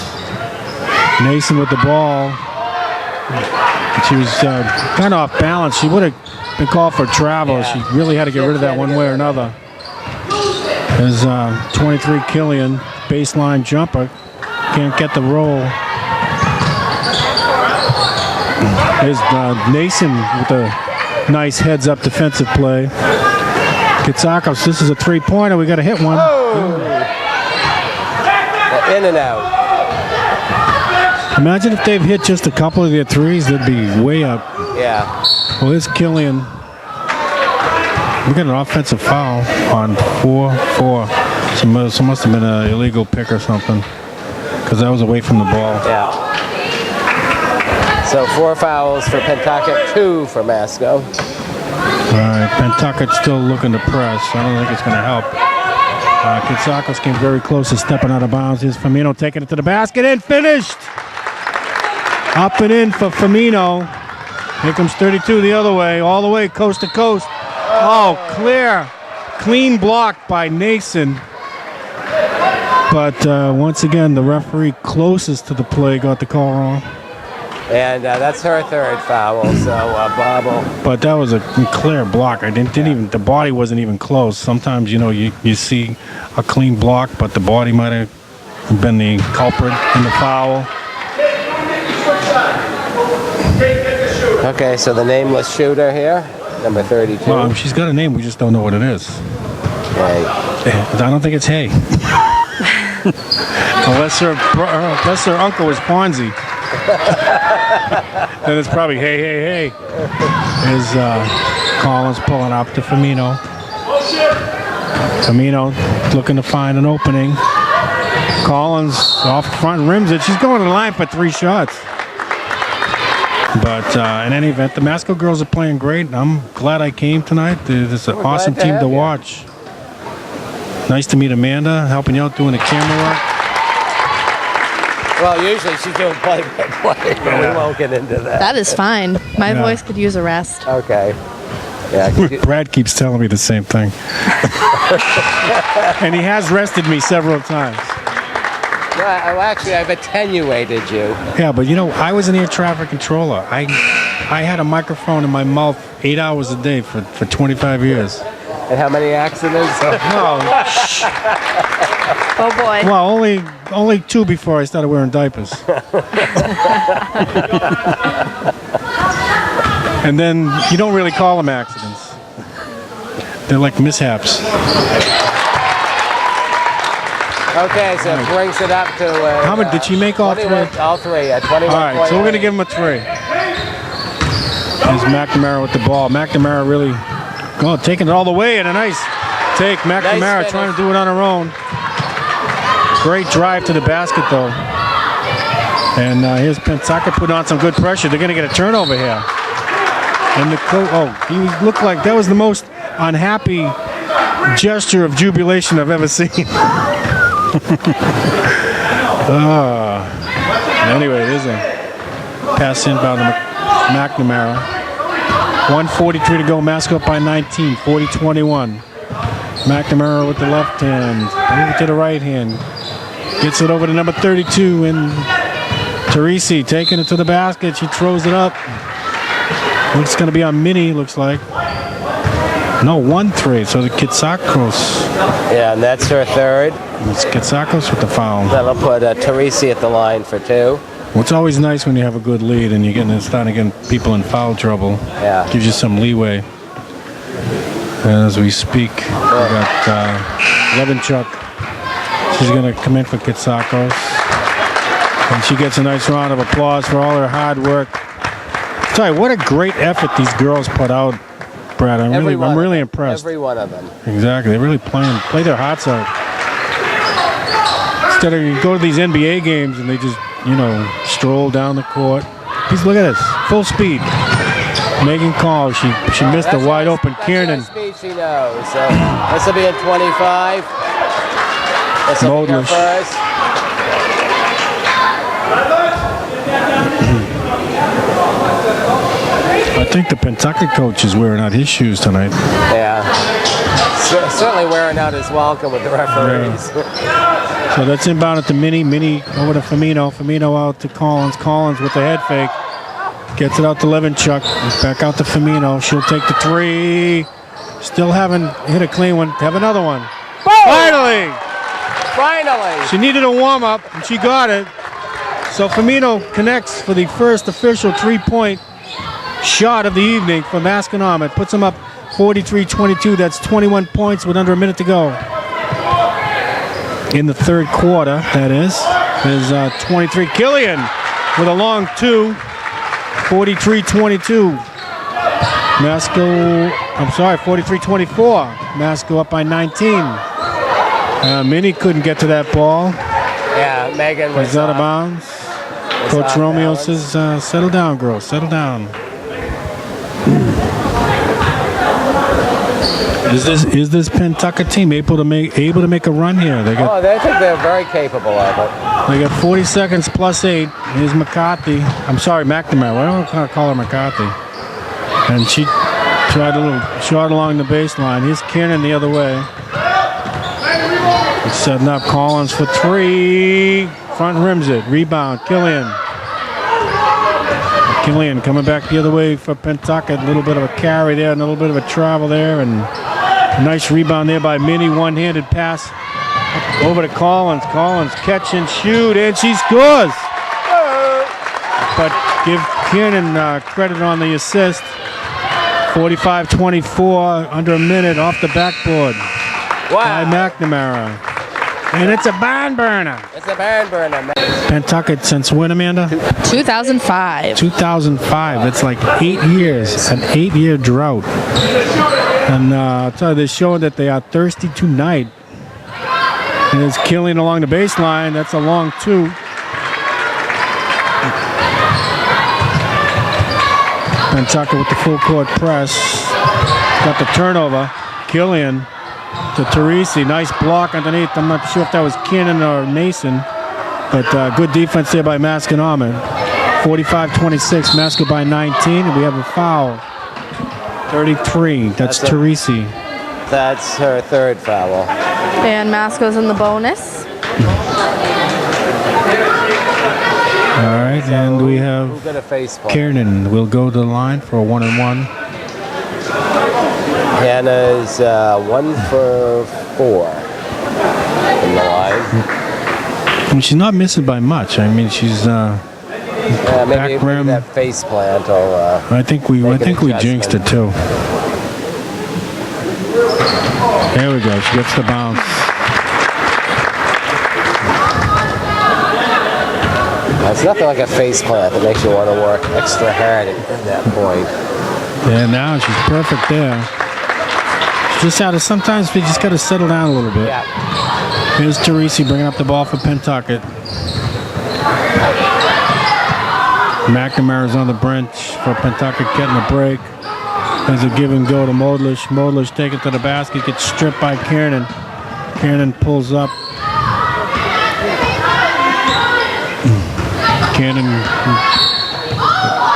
A: Nason with the ball. She was kind of off balance. She would have been called for travel. Yeah. She really had to get rid of that one way or another. There's 23 Killian, baseline jumper. Can't get the roll. There's Nason with a nice heads-up defensive play. Katsakos, this is a three-pointer. We got to hit one.
B: Oh. In and out.
A: Imagine if they've hit just a couple of their threes, they'd be way up.
B: Yeah.
A: Well, here's Killian. We got an offensive foul on 4-4. So must have been an illegal pick or something, because that was away from the ball.
B: Yeah. So 4 fouls for Pentucket, 2 for Masco.
A: All right, Pentucket still looking to press. I don't think it's going to help. Katsakos came very close to stepping out of bounds. Here's Firmino taking it to the basket and finished. Up and in for Firmino. Here comes 32 the other way, all the way coast to coast. Oh, clear. Clean block by Nason. But once again, the referee closest to the play got the call wrong.
B: And that's her 3rd foul, so bobble.
A: But that was a clear block. I didn't even, the body wasn't even close. Sometimes, you know, you see a clean block, but the body might have been the culprit in the foul.
B: Okay, so the nameless shooter here, number 32.
A: Well, she's got a name, we just don't know what it is.
B: Hey.
A: I don't think it's Hay. unless her uncle was Ponzi. Then it's probably hey. Is Collins pulling up to Firmino. Firmino looking to find an opening. Collins off front rims it. She's going to the line for 3 shots. But in any event, the Masco girls are playing great. I'm glad I came tonight. It's an awesome team to watch. Nice to meet Amanda, helping you out doing the camera work.
B: Well, usually she's doing play-by-play, but we won't get into that.
C: That is fine. My voice could use a rest.
B: Okay. Yeah.
A: Brad keeps telling me the same thing. And he has rested me several times.
B: Well, actually, I've attenuated you.
A: Yeah, but you know, I was an air traffic controller. I had a microphone in my mouth 8 hours a day for 25 years.
B: And how many accidents?
C: Oh boy.
A: Well, only 2 before I started wearing diapers. And then you don't really call them accidents. They're like mishaps.
B: Okay, so it brings it up to...
A: how many did she make all 3?
B: All 3, 21.
A: All right, so we're going to give him a 3. There's McNamara with the ball. McNamara really taking it all the way, and a nice take. McNamara
B: nice
A: trying to do it on her own. Great drive to the basket, though. And here's Pentucket putting on some good pressure. They're going to get a turnover here. And the coach, he looked like that was the most unhappy gesture of jubilation I've ever seen. Anyway, there's a pass inbound to McNamara. 1:43 to go. Masco up by 19, 40-21. McNamara with the left hand. Move it to the right hand. Gets it over to number 32 and Teresi taking it to the basket. She throws it up. It's going to be on Minnie, looks like. No, 1-3. So the Kitsakos.
B: Yeah, and that's her third.
A: It's Kitsakos with the foul.
B: That'll put Teresi at the line for 2.
A: Well, it's always nice when you have a good lead and you're starting to get people in foul trouble.
B: Yeah.
A: Gives you some leeway. And as we speak, we got Levinchuk. She's going to come in for Kitsakos. And she gets a nice round of applause for all her hard work. Sorry, what a great effort these girls put out, Brad. I'm really impressed.
B: Every one of them.
A: Exactly. They really play their hearts out. Instead of you go to these NBA games and they just, stroll down the court. Please look at this. Full speed. Making calls. She missed a wide open Kiernan.
B: That's speed she knows. So this will be at 25. This will be her first.
A: I think the Pentucket coach is wearing out his shoes tonight.
B: Yeah. Certainly wearing out his welcome with the referees.
A: So that's inbound at the Mini over to Firmino. Firmino out to Collins. Collins with the head fake. Gets it out to Levinchuk. Back out to Firmino. She'll take the 3. Still haven't hit a clean one. Have another one.
B: Boom!
A: Finally! She needed a warm-up, and she got it. So Firmino connects for the first official 3-point shot of the evening for Masco. It puts them up 43-22. That's 21 points with under a minute to go. In the third quarter, that is. There's 23. Killian with a long 2. 43-22. 43-24. Masco up by 19. Minnie couldn't get to that ball.
B: Yeah, Megan was
A: out of bounds. Coach Romeo says, settle down, girls, settle down. Is this Pentucket team able to make a run here?
B: I think they're very capable of it.
A: They got 40 seconds plus 8. Here's McCarthy. I'm sorry, McNamara. Why don't I call her McCarthy? And she tried a little shot along the baseline. Here's Kiernan the other way. He's setting up Collins for 3. Front rims it. Rebound. Killian coming back the other way for Pentucket. A little bit of a carry there, and a little bit of a travel there, and a nice rebound there by Minnie. One-handed pass over to Collins. Collins catch and shoot, and she scores. But give Kiernan credit on the assist. 45-24, under a minute off the backboard by McNamara. And it's a barn burner.
B: It's a barn burner, man.
A: Pentucket since when, Amanda?
C: 2005.
A: 2005. That's like 8 years. An 8-year drought. And I'll tell you, they're showing that they are thirsty tonight. And it's Killian along the baseline. That's a long 2. Pentucket with the full court press. Got the turnover. Killian to Teresi. Nice block underneath. I'm not sure if that was Kiernan or Mason. But good defense there by Masco. 45-26. Masco by 19. And we have a foul. 33. That's Teresi.
B: That's her third foul.
C: And Masco's in the bonus.
A: All right, and we have Kiernan will go to the line for a 1-and-1.
B: Hannah's 1 for 4 in the line.
A: And she's not missing by much. I mean, she's
B: maybe that face plant.
A: I think we jinxed it too. There we go. She gets the bounce.
B: It's nothing like a face plant that makes you want to work extra hard at that point.
A: Yeah, now she's perfect there. Sometimes we just got to settle down a little bit.
B: Yeah.
A: Here's Teresi bringing up the ball for Pentucket. McNamara's on the bench for Pentucket getting a break. There's a give and go to Modlish. Modlish taking it to the basket, gets stripped by Kiernan. Kiernan pulls up. Kiernan.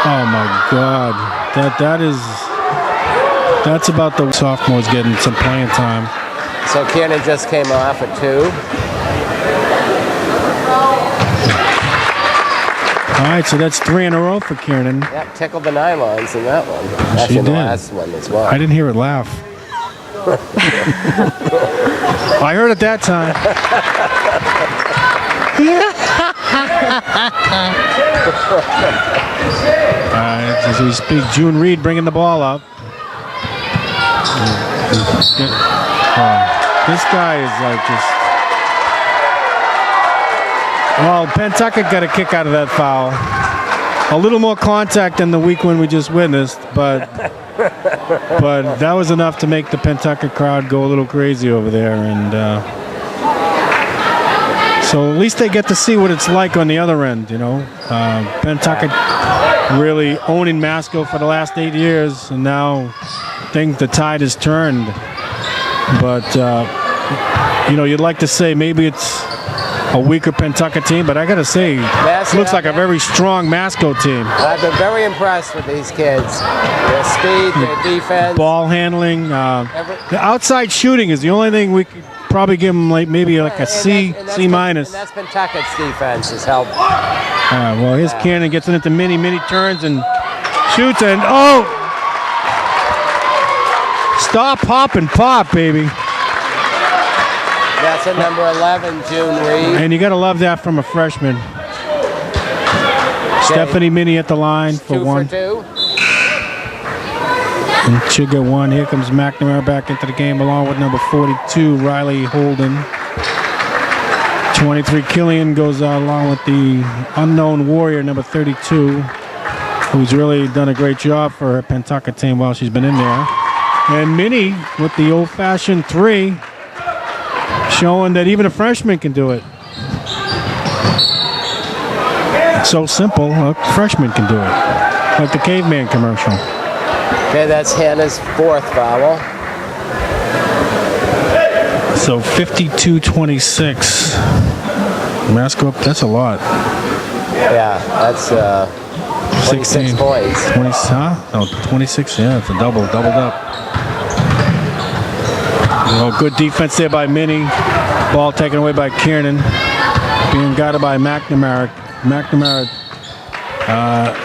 A: Oh my God. That's about the sophomores getting some playing time.
B: So Kiernan just came off at 2.
A: All right, so that's 3 in a row for Kiernan.
B: Yep, tickled the nylons in that one.
A: She
B: Actually,
A: did.
B: the last one as well.
A: I didn't hear it laugh. I heard it that time. As we speak, June Reed bringing the ball up. This guy is like just... Well, Pentucket got a kick out of that foul. A little more contact than the week when we just witnessed, but that was enough to make the Pentucket crowd go a little crazy over there. And so at least they get to see what it's like on the other end, you know. Pentucket really owning Masco for the last 8 years, and now I think the tide has turned. But, you know, you'd like to say maybe it's a weaker Pentucket team, but I got to say, it looks like a very strong Masco team.
B: I've been very impressed with these kids. Their speed, their defense.
A: Ball handling. The outside shooting is the only thing we could probably give them maybe like a C minus.
B: And that's Pentucket's defense has helped.
A: Well, here's Cannon, gets it into mini turns and shoots, and oh! Stop, hop, and pop, baby.
B: That's a number 11, June Reed.
A: And you got to love that from a freshman. Stephanie Minnie at the line for
B: 2
A: one.
B: for 2.
A: And she'll get one. Here comes McNamara back into the game along with number 42, Riley Holden. 23, Killian goes along with the unknown warrior, number 32, who's really done a great job for her Pentucket team while she's been in there. And Minnie with the old-fashioned 3, showing that even a freshman can do it. It's so simple, a freshman can do it. Like the caveman commercial.
B: Okay, that's Hannah's 4th foul.
A: So 52-26. Masco, that's a lot.
B: Yeah, that's 26 points.
A: 20, huh? No, 26, yeah, it's a doubled up. Well, good defense there by Minnie. Ball taken away by Kiernan. Being guarded by McNamara. McNamara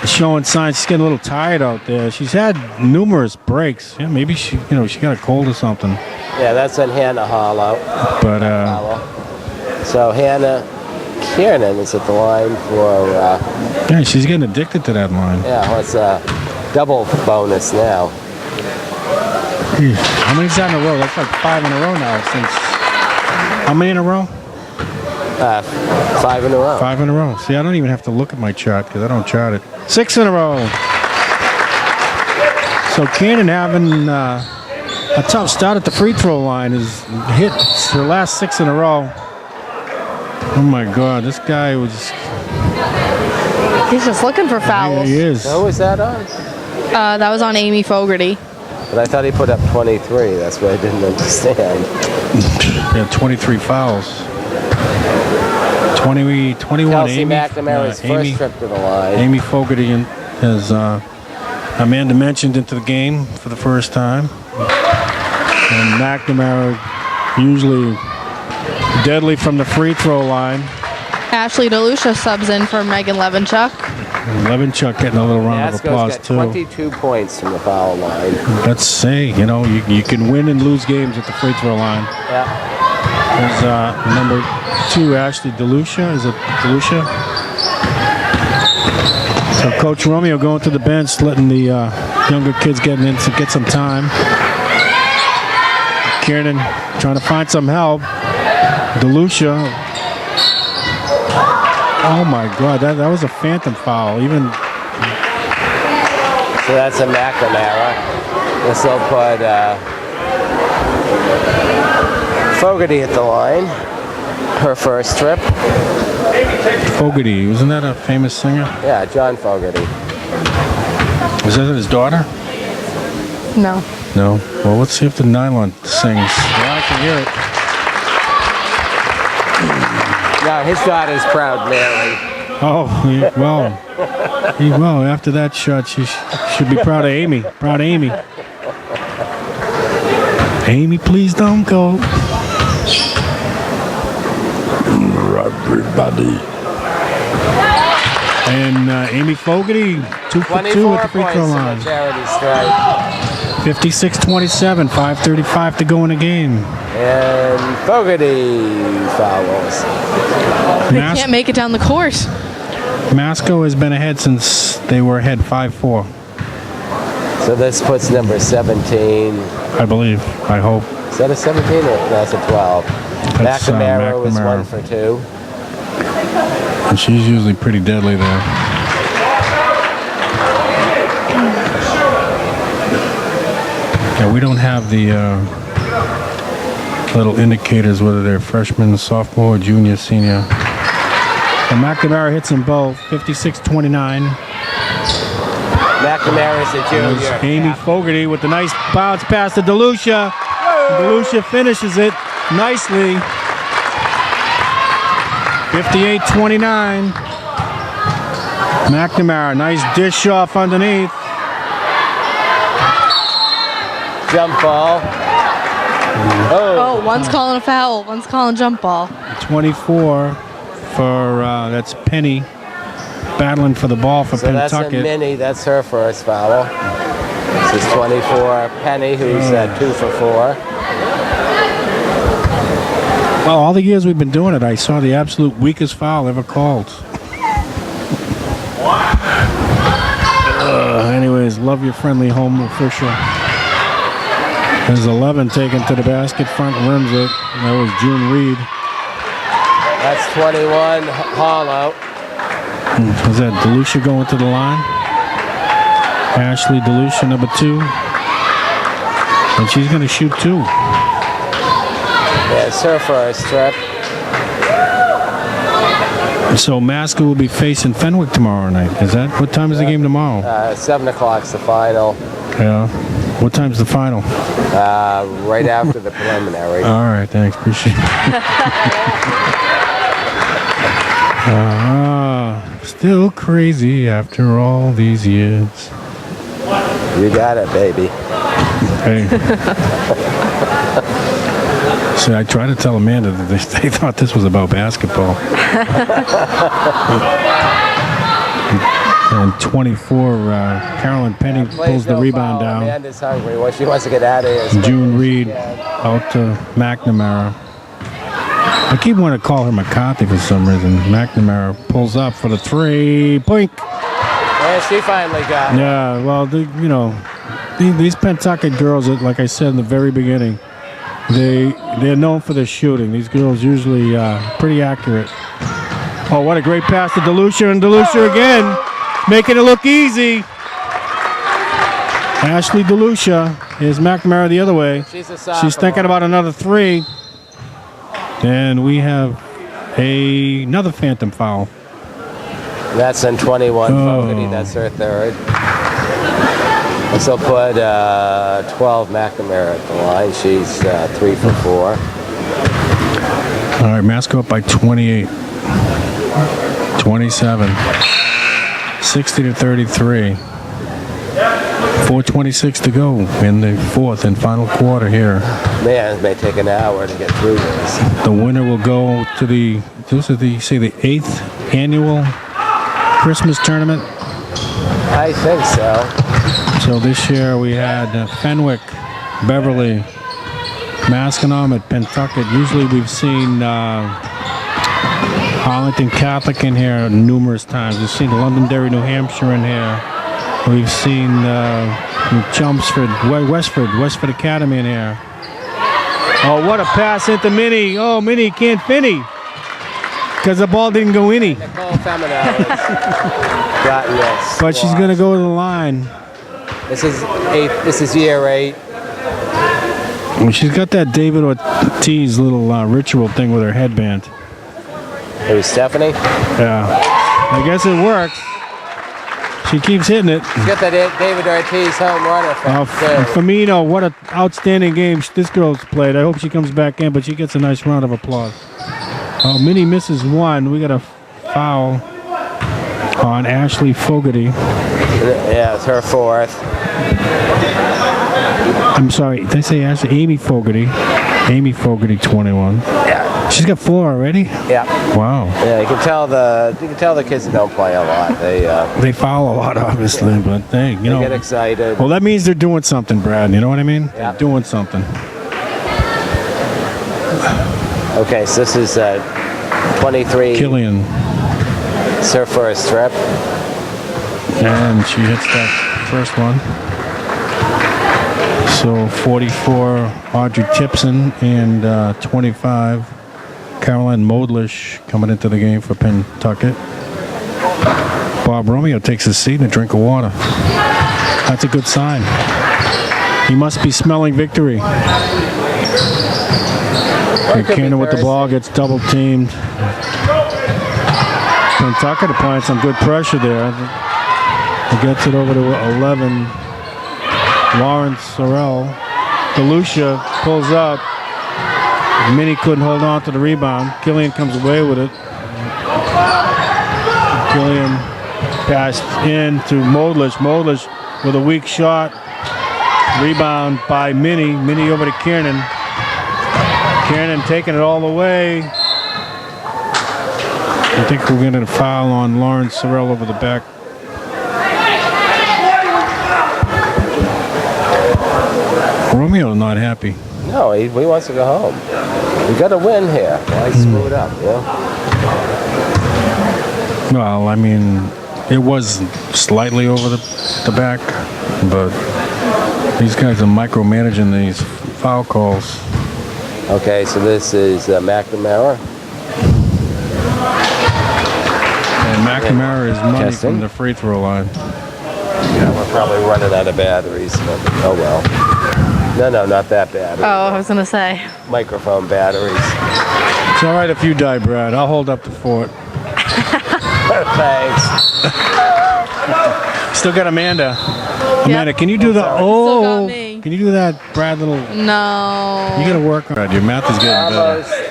A: showing signs she's getting a little tired out there. She's had numerous breaks. Yeah, maybe she got a cold or something.
B: Yeah, that's on Hannah Hollow.
A: But
B: so Hannah Kiernan is at the line for.
A: Yeah, she's getting addicted to that line.
B: Yeah, well, it's a double bonus now.
A: How many's that in a row? That's like 5 in a row now. Since how many in a row?
B: 5 in a row.
A: 5 in a row. See, I don't even have to look at my chart because I don't chart it. 6 in a row. So Cannon having a tough start at the free throw line. Has hit her last 6 in a row. Oh my God, this guy was.
C: He's just looking for fouls.
A: He is.
B: Who was that on?
C: That was on Amy Fogarty.
B: But I thought he put up 23. That's what I didn't understand.
A: Yeah, 23 fouls. 21.
B: Kelsey
A: Amy,
B: McNamara's first trip to the line.
A: Amy Fogarty has Amanda mentioned into the game for the first time. And McNamara usually deadly from the free throw line.
C: Ashley DeLucia subs in for Megan Levenchuk.
A: Levenchuk getting a little round of applause
B: got
A: too.
B: 22 points from the foul line.
A: Let's say, you can win and lose games at the free throw line.
B: Yeah.
A: There's number 2, Ashley DeLucia. Is it DeLucia? So Coach Romeo going to the bench, letting the younger kids getting in to get some time. Kiernan trying to find some help. DeLucia. Oh my God, that was a phantom foul. Even.
B: So that's a McNamara. This will put Fogarty at the line. Her first trip.
A: Fogarty, wasn't that a famous singer?
B: Yeah, John Fogarty.
A: Was that his daughter?
C: No.
A: No. Well, let's see if the nylon sings. Yeah, I can hear it.
B: No, his daughter's Proud Mary.
A: Oh, well, after that shot, she should be proud of Amy. Proud of Amy. Amy, please don't go. Everybody. And Amy Fogarty, 2 for 2
B: 24
A: at the free
B: points
A: throw
B: in
A: line.
B: the charity stripe.
A: 56-27, 5:35 to go in the game.
B: And Fogarty fouls.
C: They can't make it down the court.
A: Masco has been ahead since they were ahead 5-4,
B: So this puts number 17.
A: I believe. I hope.
B: Is that a 17 or that's a 12?
A: That's,
B: McNamara was
A: McNamara.
B: 1 for 2.
A: And she's usually pretty deadly there. Yeah, we don't have the little indicators whether they're freshman, sophomore, junior, senior. And McNamara hits them both, 56-29.
B: McNamara's a junior.
A: Amy Fogarty with the nice bounce pass to DeLucia. DeLucia finishes it nicely. 58-29. McNamara, nice dish off underneath.
B: Jump ball.
C: Oh, one's calling a foul, one's calling jump ball.
A: 24 for, that's Penny battling for the ball for
B: So that's a
A: Pentucket.
B: Minnie. That's her first foul. This is 24 Penny, who's 2 for 4.
A: Well, all the years we've been doing it, I saw the absolute weakest foul ever called. Anyways, love your friendly home official. There's 11 taken to the basket, front rims it. That was June Reed.
B: That's 21 Hollow.
A: Was that DeLucia going to the line? Ashley DeLucia, number 2. And she's going to shoot 2.
B: Yeah, it's her first trip.
A: So Masco will be facing Fenwick tomorrow night. Is that, what time is the game tomorrow?
B: 7 o'clock's the final.
A: Yeah. What time's the final?
B: Right after the preliminary.
A: All right, thanks. Appreciate it. Still crazy after all these years.
B: You got it, baby.
A: Hey. See, I tried to tell Amanda that they thought this was about basketball. And 24, Carolyn Penny pulls the rebound down.
B: Amanda's hungry. Well, she wants to get out of here.
A: June Reed out to McNamara. I keep wanting to call her McCarthy for some reason. McNamara pulls up for the 3-point.
B: Yeah, she finally got it.
A: Yeah, well, these Pentucket girls, like I said in the very beginning, they're known for their shooting. These girls usually pretty accurate. Oh, what a great pass to DeLucia, and DeLucia again, making it look easy. Ashley DeLucia. Here's McNamara the other way.
B: She's a sophomore.
A: She's thinking about another 3. And we have another phantom foul.
B: That's in 21 Fogarty. That's her third. This will put 12 McNamara at the line. She's 3 for 4.
A: All right, Masco up by 28. 27. 60-33. 4:26 to go in the fourth and final quarter here.
B: Man, it may take an hour to get through this.
A: The winner will go to the 8th annual Christmas tournament.
B: I think so.
A: So this year we had Fenwick, Beverly, Masconomet, Pentucket. Usually we've seen Arlington Catholic in here numerous times. We've seen Londonderry, New Hampshire in here. We've seen Chelmsford, Westford Academy in here. Oh, what a pass into Minnie. Oh, Minnie can't finish because the ball didn't go in.
B: Nicole Femino has gotten this.
A: But she's going to go to the line.
B: This is year 8.
A: Well, she's got that David Ortiz little ritual thing with her headband.
B: Who's Stephanie?
A: Yeah. I guess it works. She keeps hitting it.
B: She's got that David Ortiz home run effect, too.
A: Firmino, what an outstanding game this girl's played. I hope she comes back in, but she gets a nice round of applause. Oh, Minnie misses 1. We got a foul on Ashley Fogarty.
B: Yeah, it's her 4th.
A: I'm sorry, did I say Ashley? Amy Fogarty. Amy Fogarty, 21.
B: Yeah.
A: She's got 4 already?
B: Yeah.
A: Wow.
B: Yeah, you can tell the kids that don't play a lot.
A: They foul a lot, obviously, but they
B: get excited.
A: Well, that means they're doing something, Brad. You know what I mean?
B: Yeah.
A: They're doing something.
B: Okay, so this is 23.
A: Killian.
B: It's her first trip.
A: And she hits that first one. So 44, Audrey Tipson, and 25, Caroline Modlish coming into the game for Pentucket. Bob Romeo takes his seat and a drink of water. That's a good sign. He must be smelling victory. Cannon with the ball gets double teamed. Pentucket applying some good pressure there. He gets it over to 11. Lawrence Sorrell. DeLucia pulls up. Minnie couldn't hold on to the rebound. Killian comes away with it. Killian passed in to Modlish. Modlish with a weak shot. Rebound by Minnie. Minnie over to Kiernan. Kiernan taking it all the way. I think we're getting a foul on Lawrence Sorrell over the back. Romeo's not happy.
B: No, he wants to go home. We got to win here. Why screw it up, you know?
A: Well, I mean, it was slightly over the back, but these guys are micromanaging these foul calls.
B: Okay, so this is McNamara.
A: And McNamara is money
B: Testing.
A: from the free throw line.
B: Yeah, we're probably running out of batteries, but oh well. No, not that battery.
C: Oh, I was gonna say.
B: Microphone batteries.
A: It's all right if you die, Brad. I'll hold up the fort.
B: Thanks.
A: Still got Amanda. Amanda, can you do the
C: Still got me.
A: Can you do that, Brad? Little.
C: No.
A: You gotta work on it. Your math is getting
B: Almost.
A: better.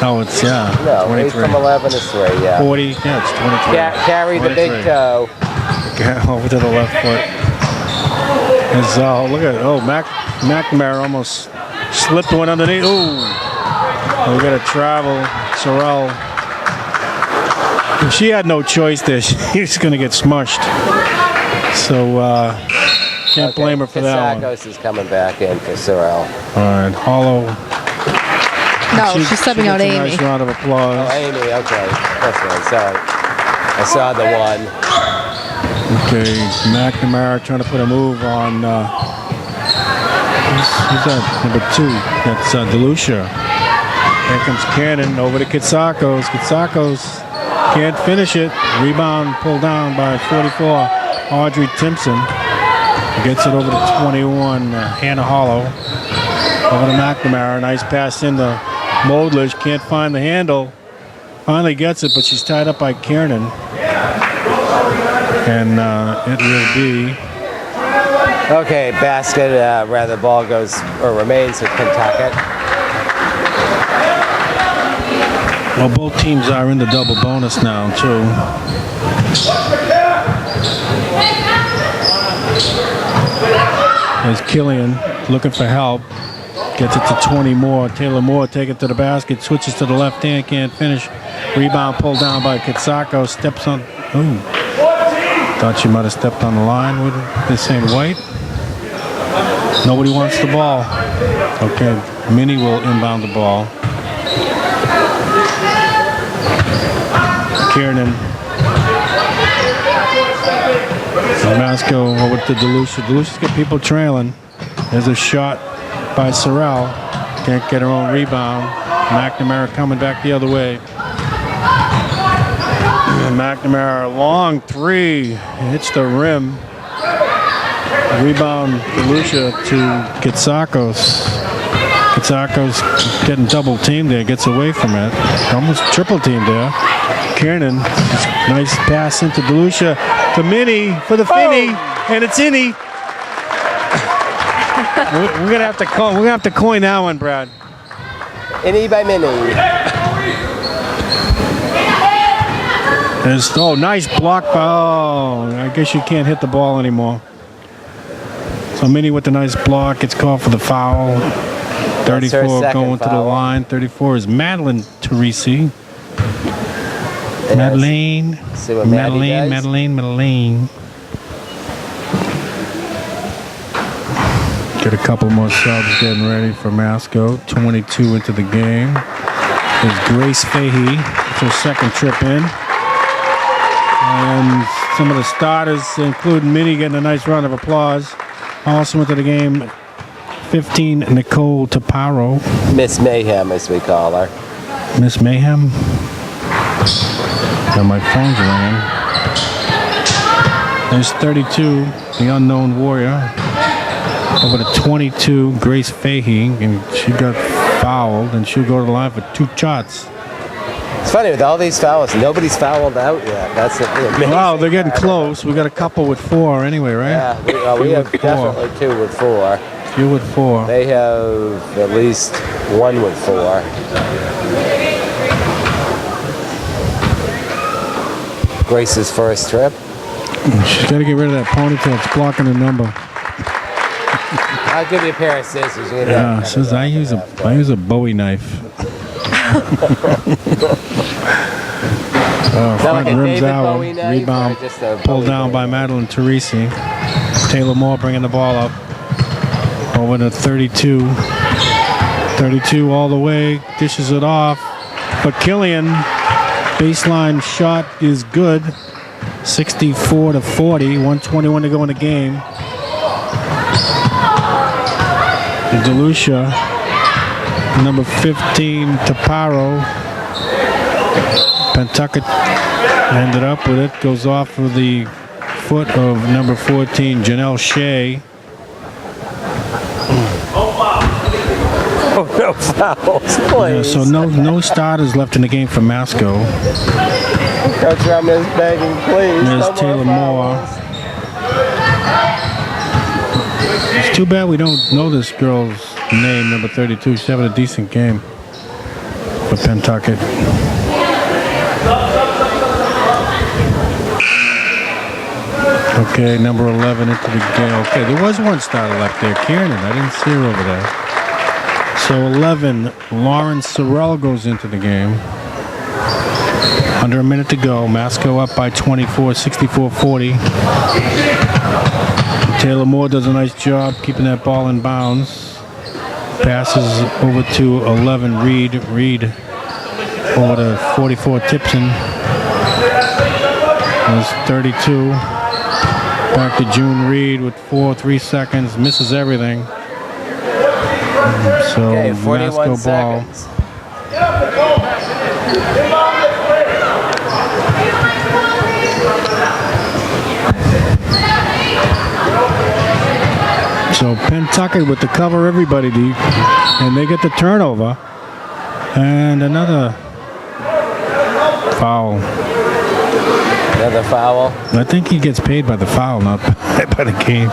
A: Oh, it's
B: No, 8
A: 23.
B: from 11 is 3, yeah.
A: 40. Yeah, it's 23.
B: Carry the big
A: 23.
B: toe.
A: Over to the left foot. It's, look at McNamara almost slipped one underneath. Ooh. We got to travel. Sorrell. She had no choice there. She's going to get smushed. So can't blame her for that one.
B: Kasakos is coming back in for Sorrell.
A: All right, Hollow.
C: No, she's stepping out
A: gets a
C: Amy.
A: Nice round of applause.
B: Oh, Amy, okay. That's right. Sorry. I saw the one.
A: Okay, McNamara trying to put a move on. Who's that? Number 2. That's DeLucia. Here comes Cannon over to Katsakos. Katsakos can't finish it. Rebound pulled down by 44. Audrey Timpson gets it over to 21. Hannah Hollow over to McNamara. Nice pass into Modlish. Can't find the handle. Finally gets it, but she's tied up by Kiernan. And it will be.
B: Okay, basket, rather ball goes, or remains at Pentucket.
A: Well, both teams are in the double bonus now, too. There's Killian looking for help. Gets it to 20 Moore. Taylor Moore take it to the basket. Switches to the left hand. Can't finish. Rebound pulled down by Katsako. Steps on. Ooh. Thought she might have stepped on the line with this ain't white. Nobody wants the ball. Okay. Minnie will inbound the ball. Kiernan. Masco over to DeLucia. DeLucia's got people trailing. There's a shot by Sorrell. Can't get her own rebound. McNamara coming back the other way. McNamara, long 3. Hits the rim. Rebound DeLucia to Katsakos. Katsakos getting double teamed there. Gets away from it. Almost triple teamed there. Kiernan, nice pass into DeLucia to Minnie for the Finny, and it's Innie. We're gonna have to call. We're gonna have to coin that one, Brad.
B: Innie by Minnie.
A: There's nice block. I guess you can't hit the ball anymore. So Minnie with the nice block. It's called for the foul.
B: That's her
A: 34
B: second
A: going to the
B: foul.
A: line. 34 is Madeline Teresi.
B: And
A: Madeleine.
B: see what Maddie does?
A: Madeleine. Get a couple more subs getting ready for Masco. 22 into the game. There's Grace Fahey. It's her second trip in. And some of the starters, including Minnie, getting a nice round of applause. Also into the game, 15, Nicole Taparo.
B: Miss Mayhem, as we call her.
A: Miss Mayhem. And my phone's ringing. There's 32, the unknown warrior. Over to 22, Grace Fahey, and she got fouled, and she'll go to the line for 2 shots.
B: It's funny, with all these fouls, nobody's fouled out yet. That's amazing.
A: Wow, they're getting close. We got a couple with 4 anyway, right?
B: Yeah, we have
A: with 4.
B: definitely 2 with 4.
A: Few with 4.
B: They have at least 1 with 4. Grace's first trip.
A: She's got to get rid of that ponytail. It's blocking the number.
B: I'll give you a pair of scissors. You
A: Yeah, says I use a Bowie knife. Front
B: like a
A: rims
B: David
A: out.
B: Bowie knife
A: Rebound
B: or just a
A: pulled
B: Bowie
A: down by
B: knife?
A: Madeline Teresi. Taylor Moore bringing the ball up. Over to 32. 32 all the way. Dishes it off. But Killian, baseline shot is good. 64 to 40. 121 to go in the game. DeLucia, number 15, Taparo. Pentucket ended up with it. Goes off of the foot of number 14, Janelle Shea.
B: Oh, no fouls, please.
A: Yeah, so no starters left in the game for Masco.
B: Coach Ram is begging, please.
A: There's
B: no
A: Taylor
B: more
A: Moore. It's too bad we don't know this girl's name, number 32. She's having a decent game for Pentucket. Okay, number 11 into the game. Okay, there was one starter left there, Kiernan. I didn't see her over there. So 11, Lauren Sorrell goes into the game. Under a minute to go. Masco up by 24, 64-40. Taylor Moore does a nice job keeping that ball in bounds. Passes over to 11, Reed. Reed over to 44, Tipson. There's 32. Back to June Reed with 3 seconds. Misses everything. So
B: Okay, 41
A: Masco ball.
B: seconds.
A: So Pentucket with the cover everybody, and they get the turnover. And another foul.
B: Another foul.
A: I think he gets paid by the foul, not by the game.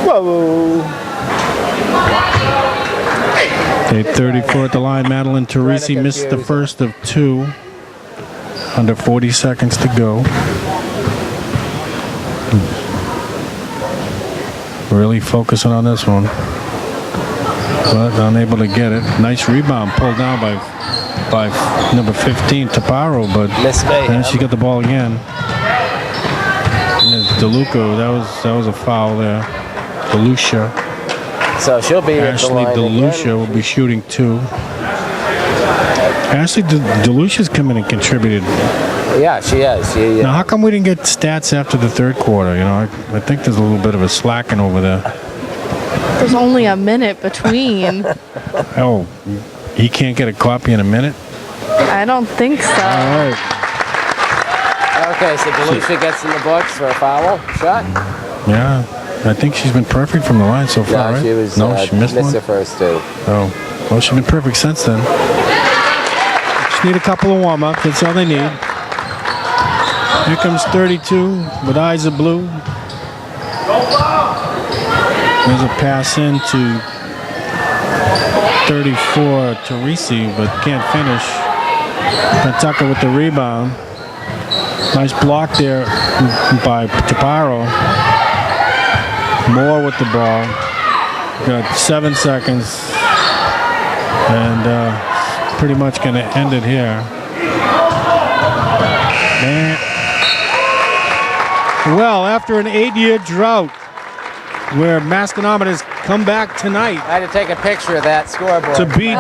B: Whoa.
A: Okay, 34 at the line. Madeline Teresi missed the first of 2. Under 40 seconds to go. Really focusing on this one. But unable to get it. Nice rebound pulled down by number 15, Taparo, but
B: Miss Mayhem.
A: then she got the ball again. And there's DeLuca, that was a foul there. DeLucia.
B: So she'll be at the
A: Ashley
B: line
A: DeLucia
B: again.
A: will be shooting 2. Ashley DeLucia's come in and contributed.
B: Yeah, she is.
A: Now, how come we didn't get stats after the third quarter? You know, I think there's a little bit of a slacking over there.
C: There's only a minute between.
A: Oh, he can't get a copy in a minute?
C: I don't think so.
A: All right.
B: Okay, so DeLucia gets in the books for a foul shot.
A: Yeah, I think she's been perfect from the line so far,
B: No,
A: right?
B: she was.
A: No, she missed one?
B: her first 2.
A: Oh, well, she's been perfect since then. Just need a couple of warm-ups. That's all they need. Here comes 32 with eyes of blue. There's a pass in to 34 to receive, but can't finish. Pentucket with the rebound. Nice block there by Chaparro. Moore with the ball. Got 7 seconds. And pretty much going to end it here. Man. Well, after an 8-year drought, where Masconomet has come back tonight
B: I had to take a picture of that scoreboard.
A: to beat